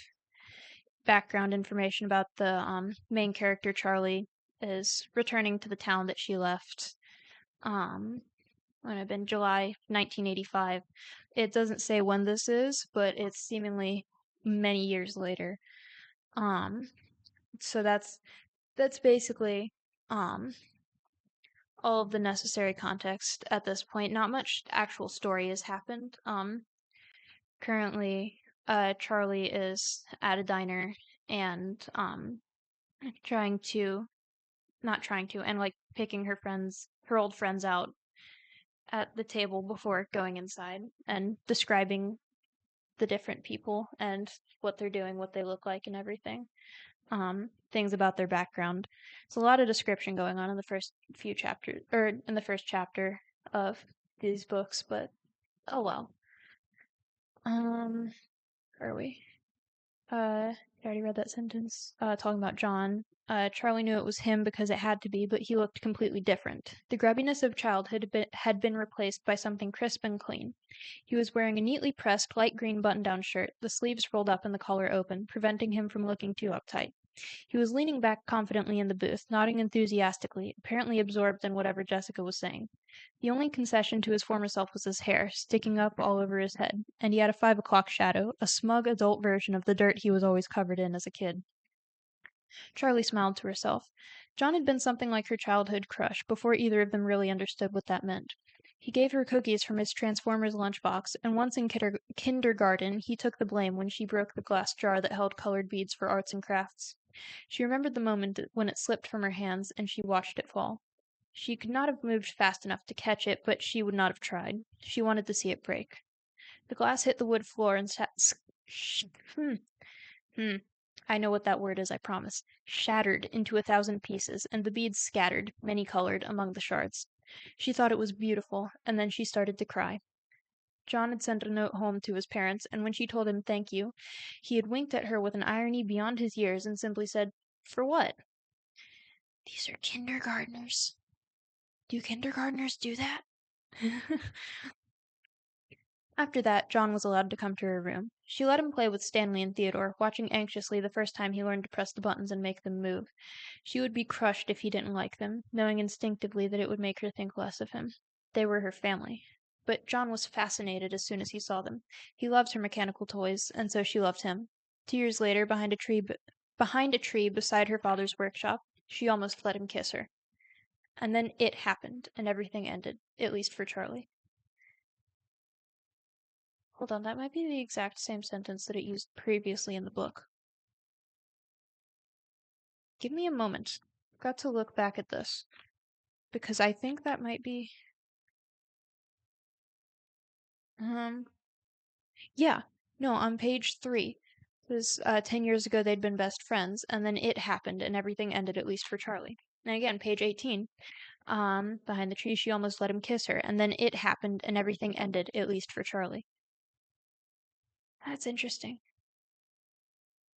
background information about the main character. Charlie is returning to the town that she left when it been July 1985. It doesn't say when this is, but it's seemingly many years later. Um, so that's basically um all of the necessary context at this point. Not much actual story has happened. Currently, Charlie is at a diner and trying to not trying to and like picking her old friends out at the table before going inside and describing the different people and what they're doing, what they look like and everything. Things about their background. There's a lot of description going on in the first few chapters or in the first chapter of these books, but oh well. Where are we? I already read that sentence. Talking about John. Charlie knew it was him because it had to be, but he looked completely different. The grubbiness of childhood had been replaced by something crisp and clean. He was wearing a neatly pressed light green button-down shirt, the sleeves rolled up and the collar open, preventing him from looking too uptight. He was leaning back confidently in the booth, nodding enthusiastically, apparently absorbed in whatever Jessica was saying. The only concession to his former self was his hair, sticking up all over his head, and he had a 5 o'clock shadow, a smug adult version of the dirt he was always covered in as a kid. Charlie smiled to herself. John had been something like her childhood crush before either of them really understood what that meant. He gave her cookies from his Transformers lunchbox, and once in kindergarten he took the blame when she broke the glass jar that held colored beads for arts and crafts. She remembered the moment when it slipped from her hands and she watched it fall. She could not have moved fast enough to catch it, but she would not have tried. She wanted to see it break. The glass hit the wood floor and I know what that word is, I promise. Shattered into 1,000 pieces, and the beads scattered, many-colored, among the shards. She thought it was beautiful, and then she started to cry. John had sent a note home to his parents, and when she told him thank you, he had winked at her with an irony beyond his years and simply said, "For what?" "These are kindergartners." "Do kindergartners do that?" After that, John was allowed to come to her room. She let him play with Stanley and Theodore, watching anxiously the first time he learned to press the buttons and make them move. She would be crushed if he didn't like them, knowing instinctively that it would make her think less of him. They were her family. But John was fascinated as soon as he saw them. He loved her mechanical toys, and so she loved him. 2 years later, behind a tree beside her father's workshop, she almost let him kiss her. And then it happened, and everything ended, at least for Charlie. Hold on, that might be the exact same sentence that it used previously in the book. Give me a moment. I've got to look back at this. Because I think that might be... Yeah. No, on page 3. It was 10 years ago they'd been best friends, and then it happened, and everything ended, at least for Charlie. And again, page 18. Behind the tree, she almost let him kiss her, and then it happened, and everything ended, at least for Charlie. That's interesting.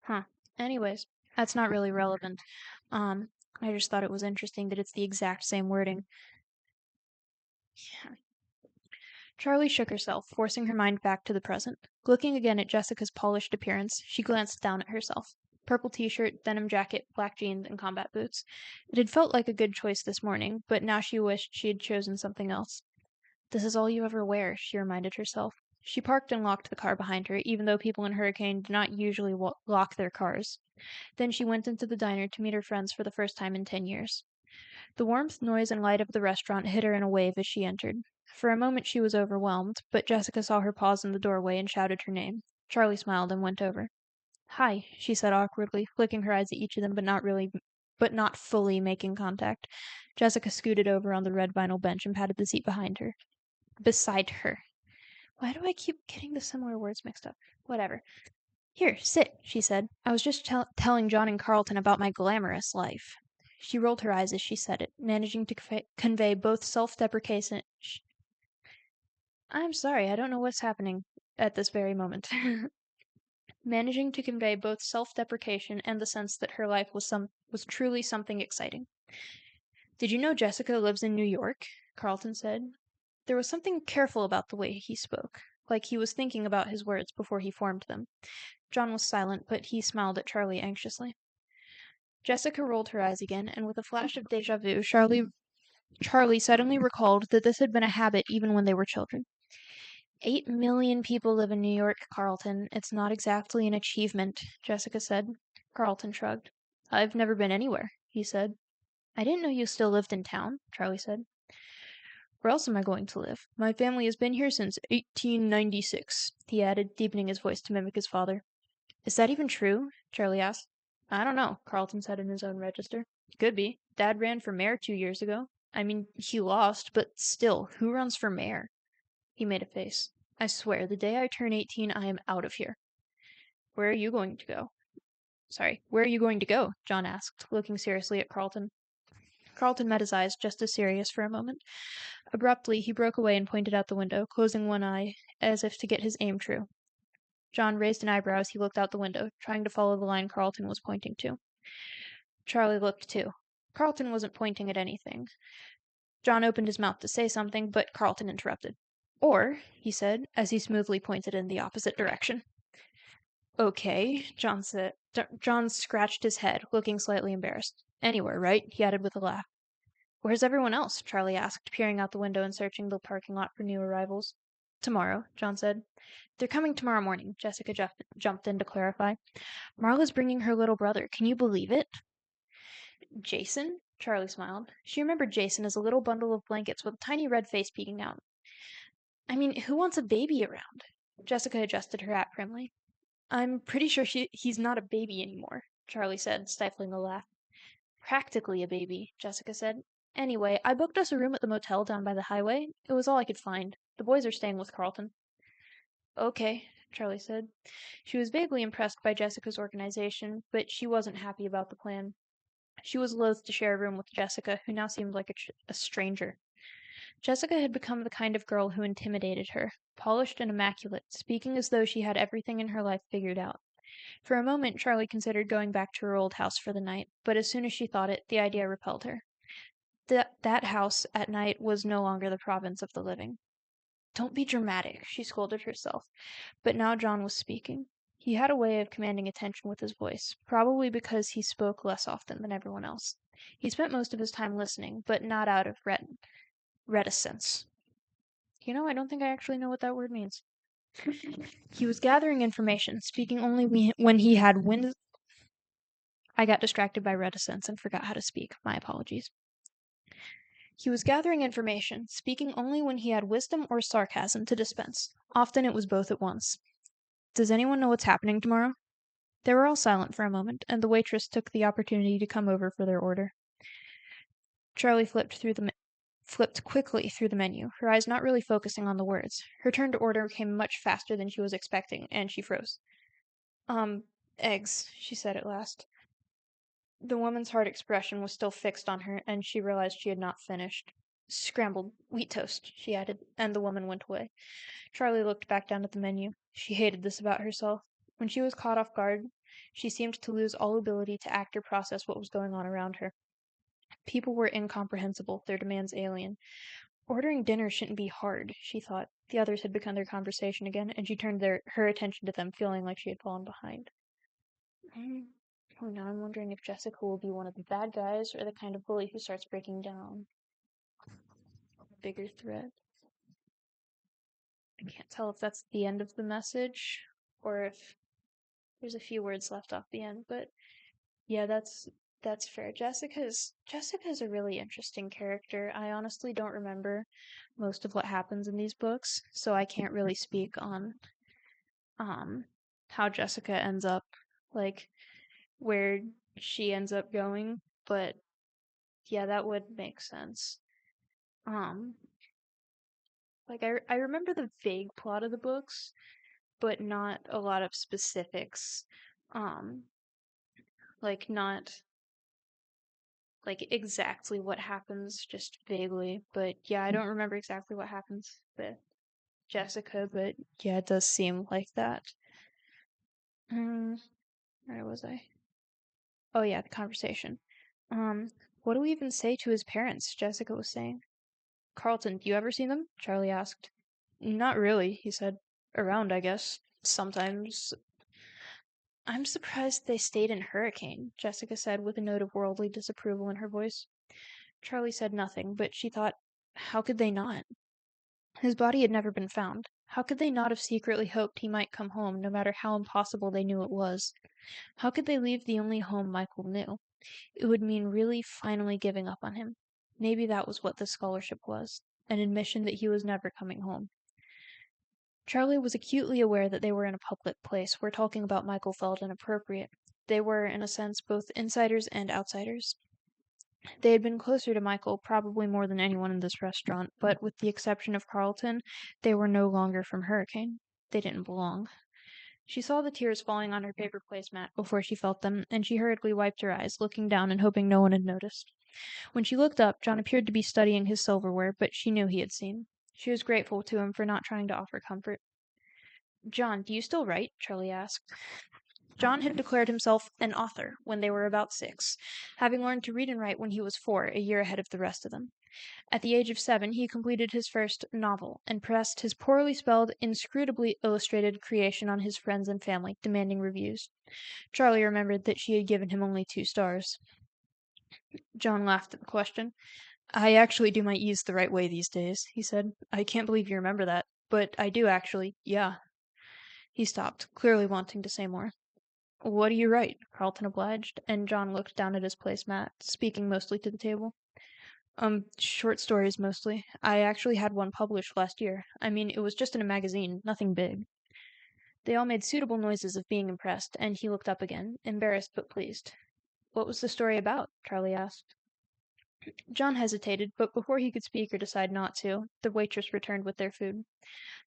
Huh. Anyways, that's not really relevant. I just thought it was interesting that it's the exact same wording. Charlie shook herself, forcing her mind back to the present. Looking again at Jessica's polished appearance, she glanced down at herself. Purple t-shirt, denim jacket, black jeans, and combat boots. It had felt like a good choice this morning, but now she wished she had chosen something else. This is all you ever wear, she reminded herself. She parked and locked the car behind her, even though people in Hurricane did not usually lock their cars. Then she went into the diner to meet her friends for the first time in 10 years. The warmth, noise, and light of the restaurant hit her in a wave as she entered. For a moment she was overwhelmed, but Jessica saw her pause in the doorway and shouted her name. Charlie smiled and went over. "Hi," she said awkwardly, flicking her eyes at each of them but not fully making contact. Jessica scooted over on the red vinyl bench and patted the seat beside her. Why do I keep getting the similar words mixed up? Whatever. "Here, sit," she said. "I was just telling John and Carlton about my glamorous life." She rolled her eyes as she said it, managing to convey both self-deprecation. I'm sorry, I don't know what's happening at this very moment. Managing to convey both self-deprecation and the sense that her life was truly something exciting. "Did you know Jessica lives in New York?" Carlton said. There was something careful about the way he spoke, like he was thinking about his words before he formed them. John was silent, but he smiled at Charlie anxiously. Jessica rolled her eyes again, and with a flash of déjà vu, Charlie suddenly recalled that this had been a habit even when they were children. 8 million people live in New York, Carlton. It's not exactly an achievement, Jessica said. Carlton shrugged. I've never been anywhere, he said. I didn't know you still lived in town, Charlie said. Where else am I going to live? My family has been here since 1896, he added, deepening his voice to mimic his father. Is that even true? Charlie asked. I don't know, Carlton said in his own register. Could be. Dad ran for mayor 2 years ago. I mean, he lost, but still, who runs for mayor? He made a face. I swear, the day I turn 18, I am out of here. Where are you going to go? Where are you going to go? John asked, looking seriously at Carlton. Carlton met his eyes just as serious for a moment. Abruptly, he broke away and pointed out the window, closing one eye, as if to get his aim true. John raised an eyebrow as he looked out the window, trying to follow the line Carlton was pointing to. Charlie looked too. Carlton wasn't pointing at anything. John opened his mouth to say something, but Carlton interrupted. Or, he said, as he smoothly pointed in the opposite direction. Okay, John said. John scratched his head, looking slightly embarrassed. Anywhere, right? He added with a laugh. Where's everyone else? Charlie asked, peering out the window and searching the parking lot for new arrivals. Tomorrow, John said. They're coming tomorrow morning, Jessica jumped in to clarify. Marla's bringing her little brother. Can you believe it? Jason? Charlie smiled. She remembered Jason as a little bundle of blankets with a tiny red face peeking out. I mean, who wants a baby around? Jessica adjusted her hat primly. I'm pretty sure he's not a baby anymore, Charlie said, stifling a laugh. Practically a baby, Jessica said. Anyway, I booked us a room at the motel down by the highway. It was all I could find. The boys are staying with Carlton. Okay, Charlie said. She was vaguely impressed by Jessica's organization, but she wasn't happy about the plan. She was loath to share a room with Jessica, who now seemed like a stranger. Jessica had become the kind of girl who intimidated her, polished and immaculate, speaking as though she had everything in her life figured out. For a moment, Charlie considered going back to her old house for the night, but as soon as she thought it, the idea repelled her. That house, at night, was no longer the province of the living. Don't be dramatic, she scolded herself. But now John was speaking. He had a way of commanding attention with his voice, probably because he spoke less often than everyone else. He spent most of his time listening, but not out of reticence. I don't think I actually know what that word means. He was gathering information, speaking only when he had wind. I got distracted by reticence and forgot how to speak. My apologies. He was gathering information, speaking only when he had wisdom or sarcasm to dispense. Often it was both at once. Does anyone know what's happening tomorrow? They were all silent for a moment, and the waitress took the opportunity to come over for their order. Charlie flipped quickly through the menu, her eyes not really focusing on the words. Her turn to order came much faster than she was expecting, and she froze. Eggs, she said at last. The woman's hard expression was still fixed on her, and she realized she had not finished. Scrambled wheat toast, she added, and the woman went away. Charlie looked back down at the menu. She hated this about herself. When she was caught off guard, She seemed to lose all ability to act or process what was going on around her. People were incomprehensible, their demands alien. Ordering dinner shouldn't be hard, she thought. The others had begun their conversation again, and she turned her attention to them, feeling like she had fallen behind. Oh, now I'm wondering if Jessica will be one of the bad guys or the kind of bully who starts breaking down. Bigger threat. I can't tell if that's the end of the message or if there's a few words left off the end, but yeah, that's fair. Jessica's a really interesting character. I honestly don't remember most of what happens in these books, so I can't really speak on um how Jessica ends up, like where she ends up going, but yeah, that would make sense. Um like I remember the vague plot of the books, but not a lot of specifics. Um like not like exactly what happens, just vaguely. But yeah, I don't remember exactly what happens with Jessica, but yeah, it does seem like that. Where was I? Oh yeah, the conversation. Um, what do we even say to his parents? Jessica was saying. Carlton, do you ever see them? Charlie asked. Not really, he said. Around, I guess. Sometimes. I'm surprised they stayed in Hurricane, Jessica said with a note of worldly disapproval in her voice. Charlie said nothing, but she thought, how could they not? His body had never been found. How could they not have secretly hoped he might come home, no matter how impossible they knew it was? How could they leave the only home Michael knew? It would mean really finally giving up on him. Maybe that was what this scholarship was, an admission that he was never coming home. Charlie was acutely aware that they were in a public place where talking about Michael felt inappropriate. They were, in a sense, both insiders and outsiders. They had been closer to Michael probably more than anyone in this restaurant, but with the exception of Carlton, they were no longer from Hurricane. They didn't belong. She saw the tears falling on her paper placemat before she felt them, and she hurriedly wiped her eyes, looking down and hoping no one had noticed. When she looked up, John appeared to be studying his silverware, but she knew he had seen. She was grateful to him for not trying to offer comfort. John, do you still write? Charlie asked. John had declared himself an author when they were about 6, having learned to read and write when he was 4, a year ahead of the rest of them. At the age of 7, he completed his first novel and pressed his poorly spelled, inscrutably illustrated creation on his friends and family, demanding reviews. Charlie remembered that she had given him only 2 stars. John laughed at the question. I actually do my E's the right way these days, he said. I can't believe you remember that. But I do actually, yeah. He stopped, clearly wanting to say more. What do you write? Carlton obliged, and John looked down at his placemat, speaking mostly to the table. Short stories mostly. I actually had one published last year. I mean, it was just in a magazine, nothing big. They all made suitable noises of being impressed, and he looked up again, embarrassed but pleased. What was the story about? Charlie asked. John hesitated, but before he could speak or decide not to, the waitress returned with their food.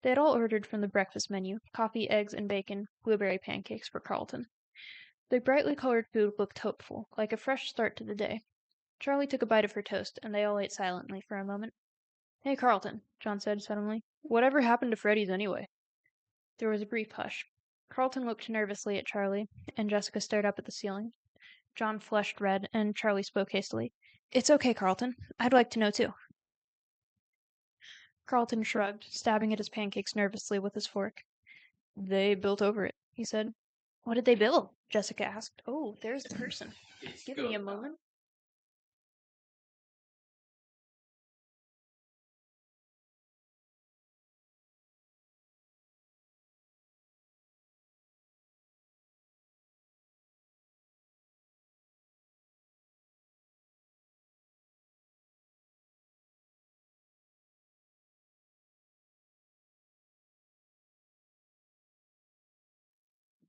They had all ordered from the breakfast menu, coffee, eggs, and bacon, blueberry pancakes for Carlton. The brightly colored food looked hopeful, like a fresh start to the day. Charlie took a bite of her toast, and they all ate silently for a moment. Hey, Carlton, John said suddenly. Whatever happened to Freddy's anyway? There was a brief hush. Carlton looked nervously at Charlie, and Jessica stared up at the ceiling. John flushed red, and Charlie spoke hastily. It's okay, Carlton. I'd like to know too. Carlton shrugged, stabbing at his pancakes nervously with his fork. They built over it, he said. What did they build? Jessica asked. Oh, there's the person. Give me a moment.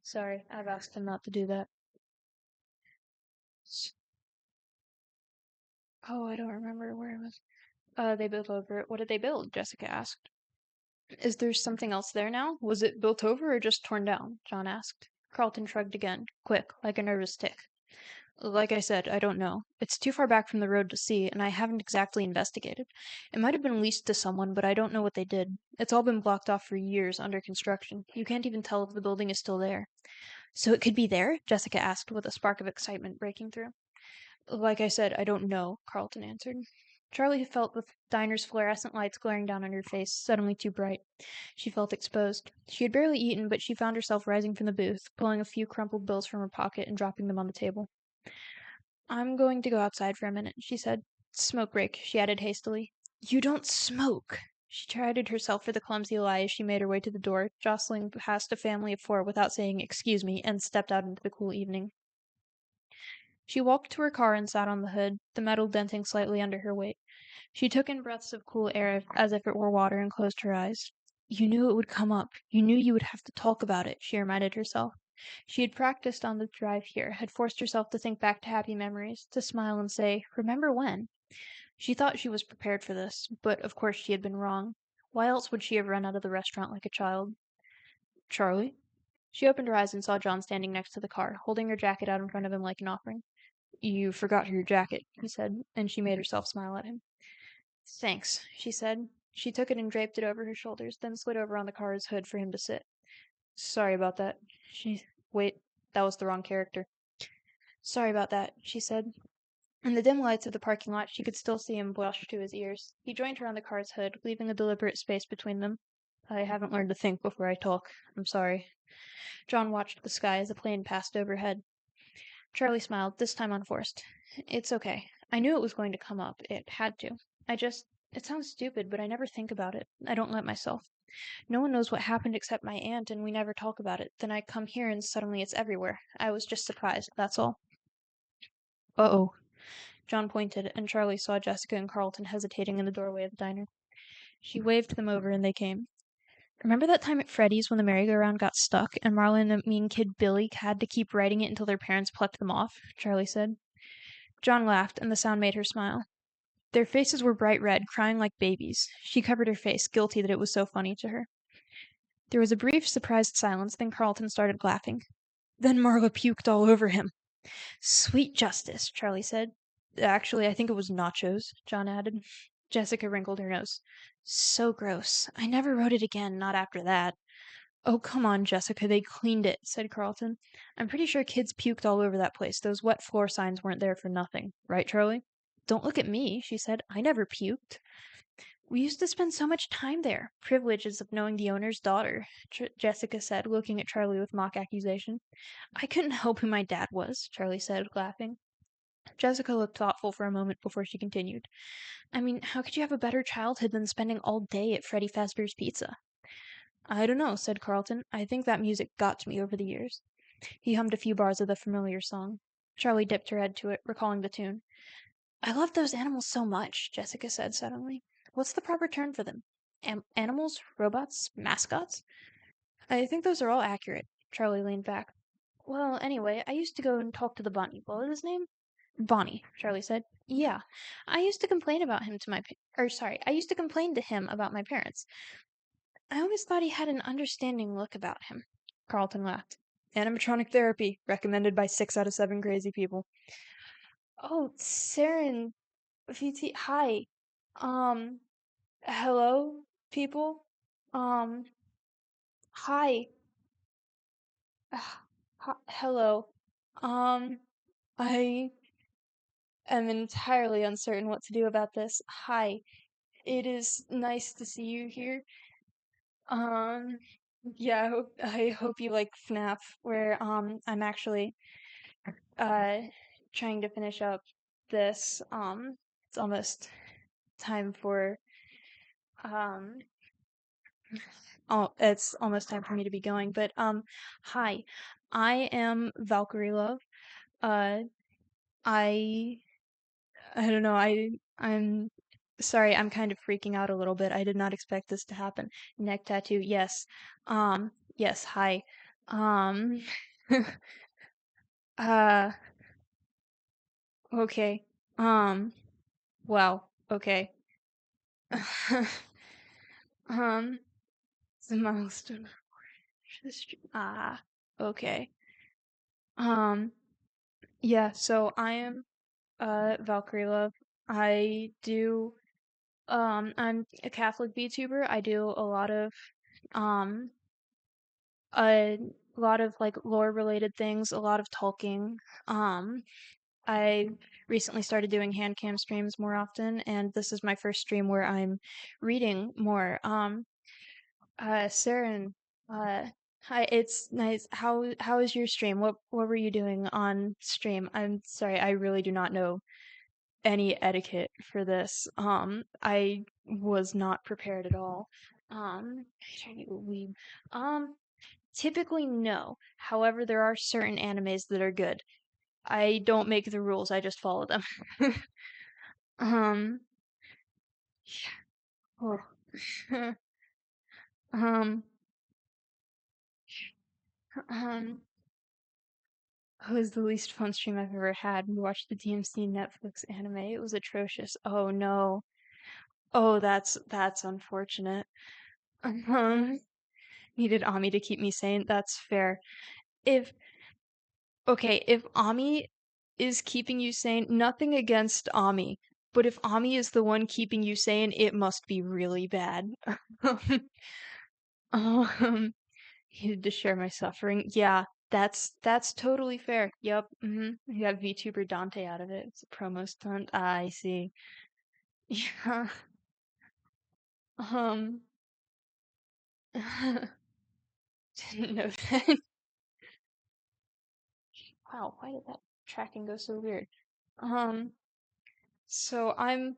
Sorry, I've asked him not to do that. Oh, I don't remember where it was. They built over it. What did they build? Jessica asked. Is there something else there now? Was it built over or just torn down? John asked. Carlton shrugged again, quick, like a nervous tick. Like I said, I don't know. It's too far back from the road to see, and I haven't exactly investigated. It might have been leased to someone, but I don't know what they did. It's all been blocked off for years under construction. You can't even tell if the building is still there. So it could be there? Jessica asked with a spark of excitement breaking through. Like I said, I don't know, Carlton answered. Charlie felt the diner's fluorescent lights glaring down on her face, suddenly too bright. She felt exposed. She had barely eaten, but she found herself rising from the booth, pulling a few crumpled bills from her pocket and dropping them on the table. I'm going to go outside for a minute, she said. Smoke break, she added hastily. You don't smoke. She chided herself for the clumsy lie as she made her way to the door, jostling past a family of 4 without saying excuse me, and stepped out into the cool evening. She walked to her car and sat on the hood, the metal denting slightly under her weight. She took in breaths of cool air as if it were water and closed her eyes. You knew it would come up. You knew you would have to talk about it, she reminded herself. She had practiced on the drive here, had forced herself to think back to happy memories, to smile and say, remember when? She thought she was prepared for this, but of course she had been wrong. Why else would she have run out of the restaurant like a child? Charlie? She opened her eyes and saw John standing next to the car, holding her jacket out in front of him like an offering. You forgot your jacket, he said, and she made herself smile at him. Thanks, she said. She took it and draped it over her shoulders, then slid over on the car's hood for him to sit. Sorry about that. Wait, that was the wrong character. Sorry about that, she said. In the dim lights of the parking lot, she could still see him blush to his ears. He joined her on the car's hood, leaving a deliberate space between them. I haven't learned to think before I talk. I'm sorry. John watched the sky as the plane passed overhead. Charlie smiled, this time unforced. It's okay. I knew it was going to come up. It had to. It sounds stupid, but I never think about it. I don't let myself. No one knows what happened except my aunt, and we never talk about it. Then I come here, and suddenly it's everywhere. I was just surprised, that's all. Uh-oh. John pointed, and Charlie saw Jessica and Carlton hesitating in the doorway of the diner. She waved them over, and they came. Remember that time at Freddy's when the merry-go-round got stuck, and Marla and the mean kid Billy had to keep riding it until their parents plucked them off? Charlie said. John laughed, and the sound made her smile. Their faces were bright red, crying like babies. She covered her face, guilty that it was so funny to her. There was a brief, surprised silence, then Carlton started laughing. Then Marla puked all over him. Sweet justice, Charlie said. Actually, I think it was nachos, John added. Jessica wrinkled her nose. So gross. I never wrote it again, not after that. Oh, come on, Jessica, they cleaned it, said Carlton. I'm pretty sure kids puked all over that place. Those wet floor signs weren't there for nothing. Right, Charlie? Don't look at me, she said. I never puked. We used to spend so much time there. Privileges of knowing the owner's daughter, Jessica said, looking at Charlie with mock accusation. I couldn't help who my dad was, Charlie said, laughing. Jessica looked thoughtful for a moment before she continued. I mean, how could you have a better childhood than spending all day at Freddy Fazbear's Pizza? I don't know, said Carlton. I think that music got to me over the years. He hummed a few bars of the familiar song. Charlie dipped her head to it, recalling the tune. I love those animals so much, Jessica said suddenly. What's the proper term for them? Animals? Robots? Mascots? I think those are all accurate. Charlie leaned back. Well, anyway, I used to go and talk to the bunny. What was his name? Bonnie, Charlie said. Yeah. I used to complain about him to I used to complain to him about my parents. I always thought he had an understanding look about him. Carlton laughed. Animatronic therapy, recommended by 6 out of 7 crazy people. Oh, SeranVT, hi. Um, hello, people? Um, hi. Hello. Um, I am entirely uncertain what to do about this. Hi. It is nice to see you here. Um, yeah, I hope you like FNAF, where I'm actually uh trying to finish up this. It's almost time for um it's almost time for me to be going, but hi. I am Valkyrie Love. Uh I I don't know, I'm sorry, I'm kind of freaking out a little bit. I did not expect this to happen. Neck tattoo, yes. Yes, hi. Um, uh, okay. Um, wow, okay. It's a milestone. Okay. Um, yeah, so I am, Valkyrie Love. I do, I'm a Catholic VTuber. I do a lot of, um, uh, a lot of like lore related things, a lot of talking. I recently started doing hand cam streams more often, and this is my first stream where I'm reading more. Seran, uh, hi, it's nice. How is your stream? What were you doing on stream? I'm sorry, I really do not know any etiquette for this. I was not prepared at all. Trying to leave. Um, Typically no. However, there are certain animes that are good. I don't make the rules, I just follow them. Um, oh. um, um, what was the least fun stream I've ever had? We watched the DMC Netflix anime. It was atrocious. Oh no. Oh, that's unfortunate. Um, Needed Ami to keep me sane. That's fair. If Okay, if Ami is keeping you sane, nothing against Ami, but if Ami is the one keeping you sane, it must be really bad. Um, Needed to share my suffering. Yeah, that's totally fair. Yep. You got VTuber Dante out of it. It's a promo stunt. I see. Yeah. Um. Didn't know that. Wow, why did that tracking go so weird? Um. So I'm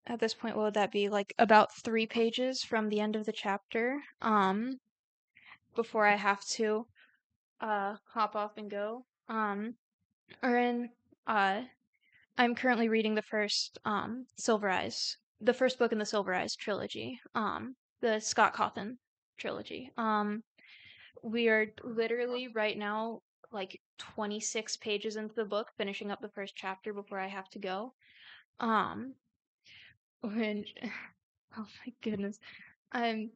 at this point, what would that be? Like about 3 pages from the end of the chapter. Before I have to hop off and go. Or in uh I'm currently reading the first Silver Eyes, the first book in the Silver Eyes trilogy, the Scott Cawthon trilogy. We are literally right now like 26 pages into the book, finishing up the first chapter before I have to go. Um, when oh my goodness, I'm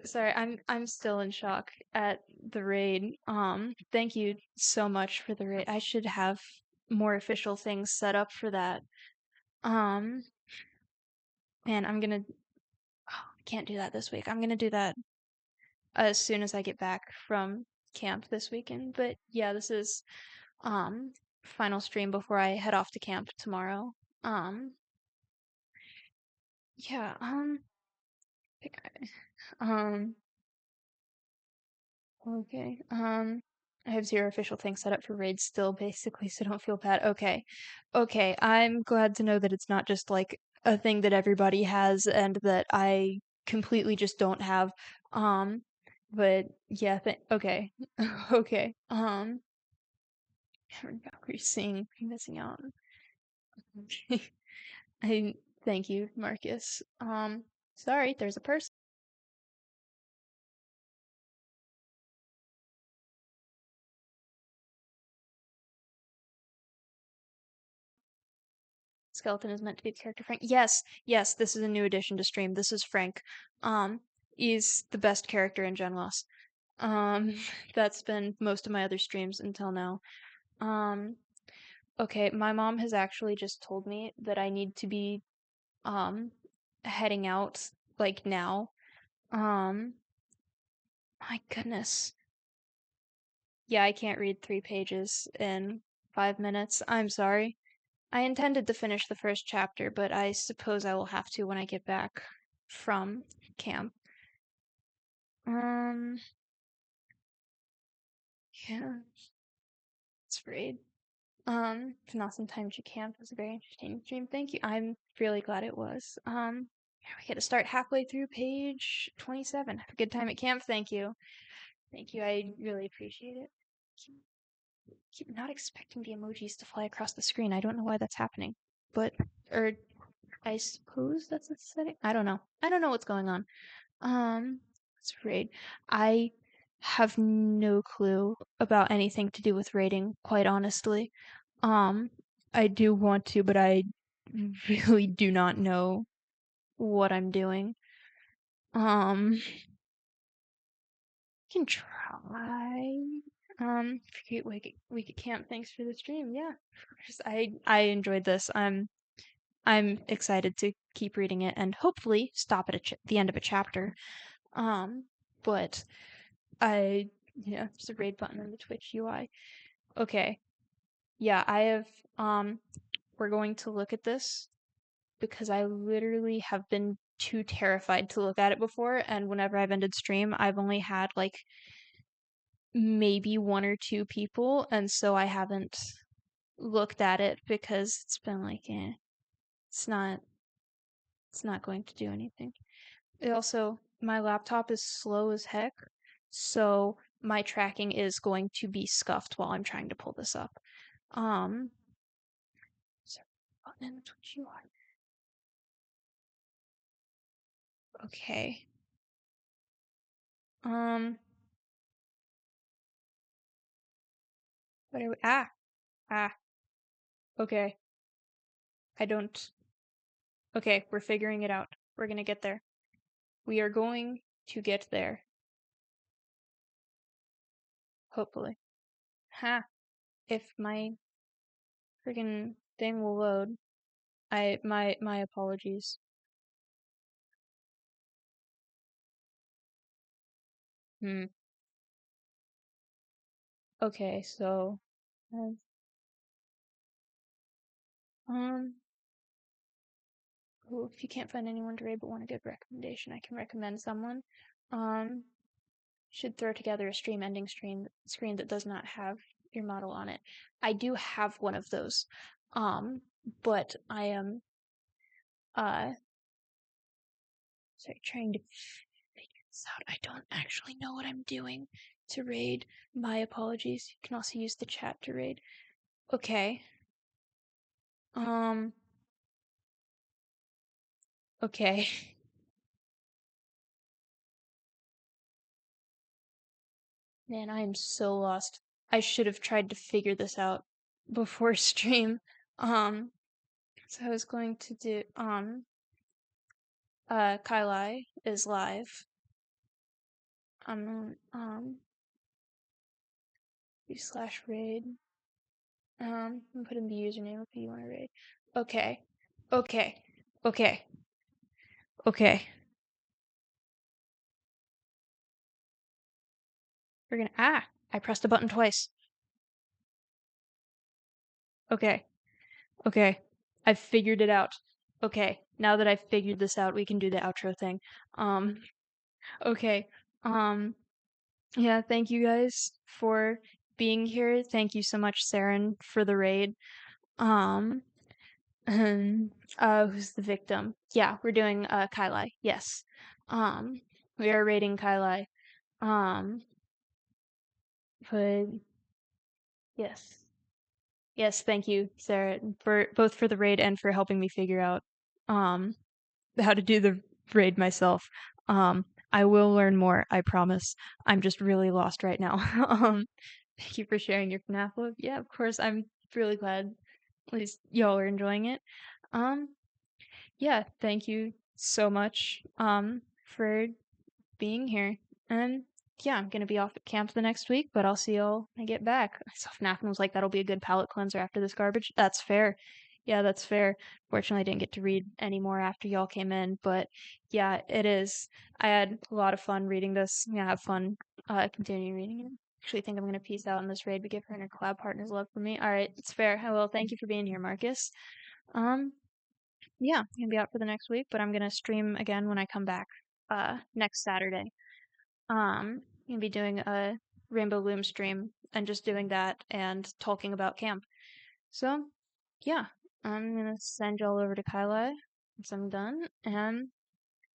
sorry, I'm still in shock at the raid. Thank you so much for the raid. I should have more official things set up for that. Um, Man, I can't do that this week. I'm gonna do that as soon as I get back from camp this weekend. But yeah, this is um final stream before I head off to camp tomorrow. Um, yeah, think um, okay. I have zero official things set up for raids still, basically, so don't feel bad. Okay. Okay, I'm glad to know that it's not just like a thing that everybody has and that I completely just don't have. Um, but yeah, okay. Okay. Valkyrie seeing missing out. Okay. I thank you, Marcus. Sorry, there's a person. Skeleton is meant to be the character Frank. Yes, yes, this is a new addition to stream. This is Frank. Um, he's the best character in Gen Loss. Um, that's been most of my other streams until now. Um, okay, my mom has actually just told me that I need to be um heading out like now. Um, my goodness. Yeah, I can't read 3 pages in 5 minutes. I'm sorry. I intended to finish the first chapter, but I suppose I will have to when I get back from camp. Um, yeah, it's great. It's an awesome time to camp. It was a very entertaining stream. Thank you. I'm really glad it was. Yeah, we get to start halfway through page 27. Have a good time at camp. Thank you. Thank you. I really appreciate it. Keep not expecting the emojis to fly across the screen. I don't know why that's happening, but or I suppose that's a setting. I don't know. I don't know what's going on. It's raid. I have no clue about anything to do with raiding, quite honestly. Um, I do want to, but I really do not know what I'm doing. Can try. Forget we could camp. Thanks for the stream. Yeah, of course. I enjoyed this. I'm excited to keep reading it and hopefully stop at the end of a chapter. Um, but I Yeah, there's a raid button in the Twitch UI. Okay. Yeah, we're going to look at this because I literally have been too terrified to look at it before, and whenever I've ended stream, I've only had like maybe one or two people, and so I haven't looked at it because it's been like, it's not it's not going to do anything. It also, my laptop is slow as heck, so my tracking is going to be scuffed while I'm trying to pull this up. So button in the Twitch UI. Okay. What are we? Ah. Okay. I don't. Okay, we're figuring it out. We're gonna get there. We are going to get there. Hopefully. Ha! If my friggin' thing will load. My apologies. Okay, so uh, um well, if you can't find anyone to raid but want a good recommendation, I can recommend someone. Um should throw together a stream ending screen that does not have your model on it. I do have one of those. But I am uh sorry, trying to figure this out. I don't actually know what I'm doing to raid. My apologies. You can also use the chat to raid. Okay. Um okay. Man, I am so lost. I should have tried to figure this out before stream. So I was going to do Kailai is live. U slash raid. And put in the username if you want to raid. Okay. Okay. Okay. Okay. We're gonna I pressed the button twice. Okay. Okay. I've figured it out. Okay. Now that I've figured this out, we can do the outro thing. Okay. Um Yeah, thank you guys for being here. Thank you so much, Seran, for the raid. Um, and who's the victim? Yeah, we're doing Kailai. Yes. Um, we are raiding Kailai. Um, but yes. Yes, thank you, Sarah, for both for the raid and for helping me figure out um how to do the raid myself. I will learn more, I promise. I'm just really lost right now. Thank you for sharing your FNAF love. Yeah, of course. I'm really glad at least y'all are enjoying it. Um, yeah, thank you so much for being here. And yeah, I'm gonna be off at camp the next week, but I'll see y'all when I get back. I saw FNAF and was like, that'll be a good palate cleanser after this garbage. That's fair. Yeah, that's fair. Fortunately, I didn't get to read any more after y'all came in, but yeah, it is. I had a lot of fun reading this. I'm gonna have fun continuing reading it. Actually, think I'm gonna peace out in this raid, but give her and her collab partners love for me. All right, it's fair. I will. Thank you for being here, Marcus. Um, yeah, I'm gonna be out for the next week, but I'm gonna stream again when I come back next Saturday. I'm gonna be doing a Rainbow Loom stream and just doing that and talking about camp. So, yeah, I'm gonna send y'all over to Kailai once I'm done. And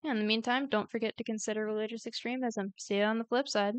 yeah, in the meantime, don't forget to consider religious extremism. See you on the flip side.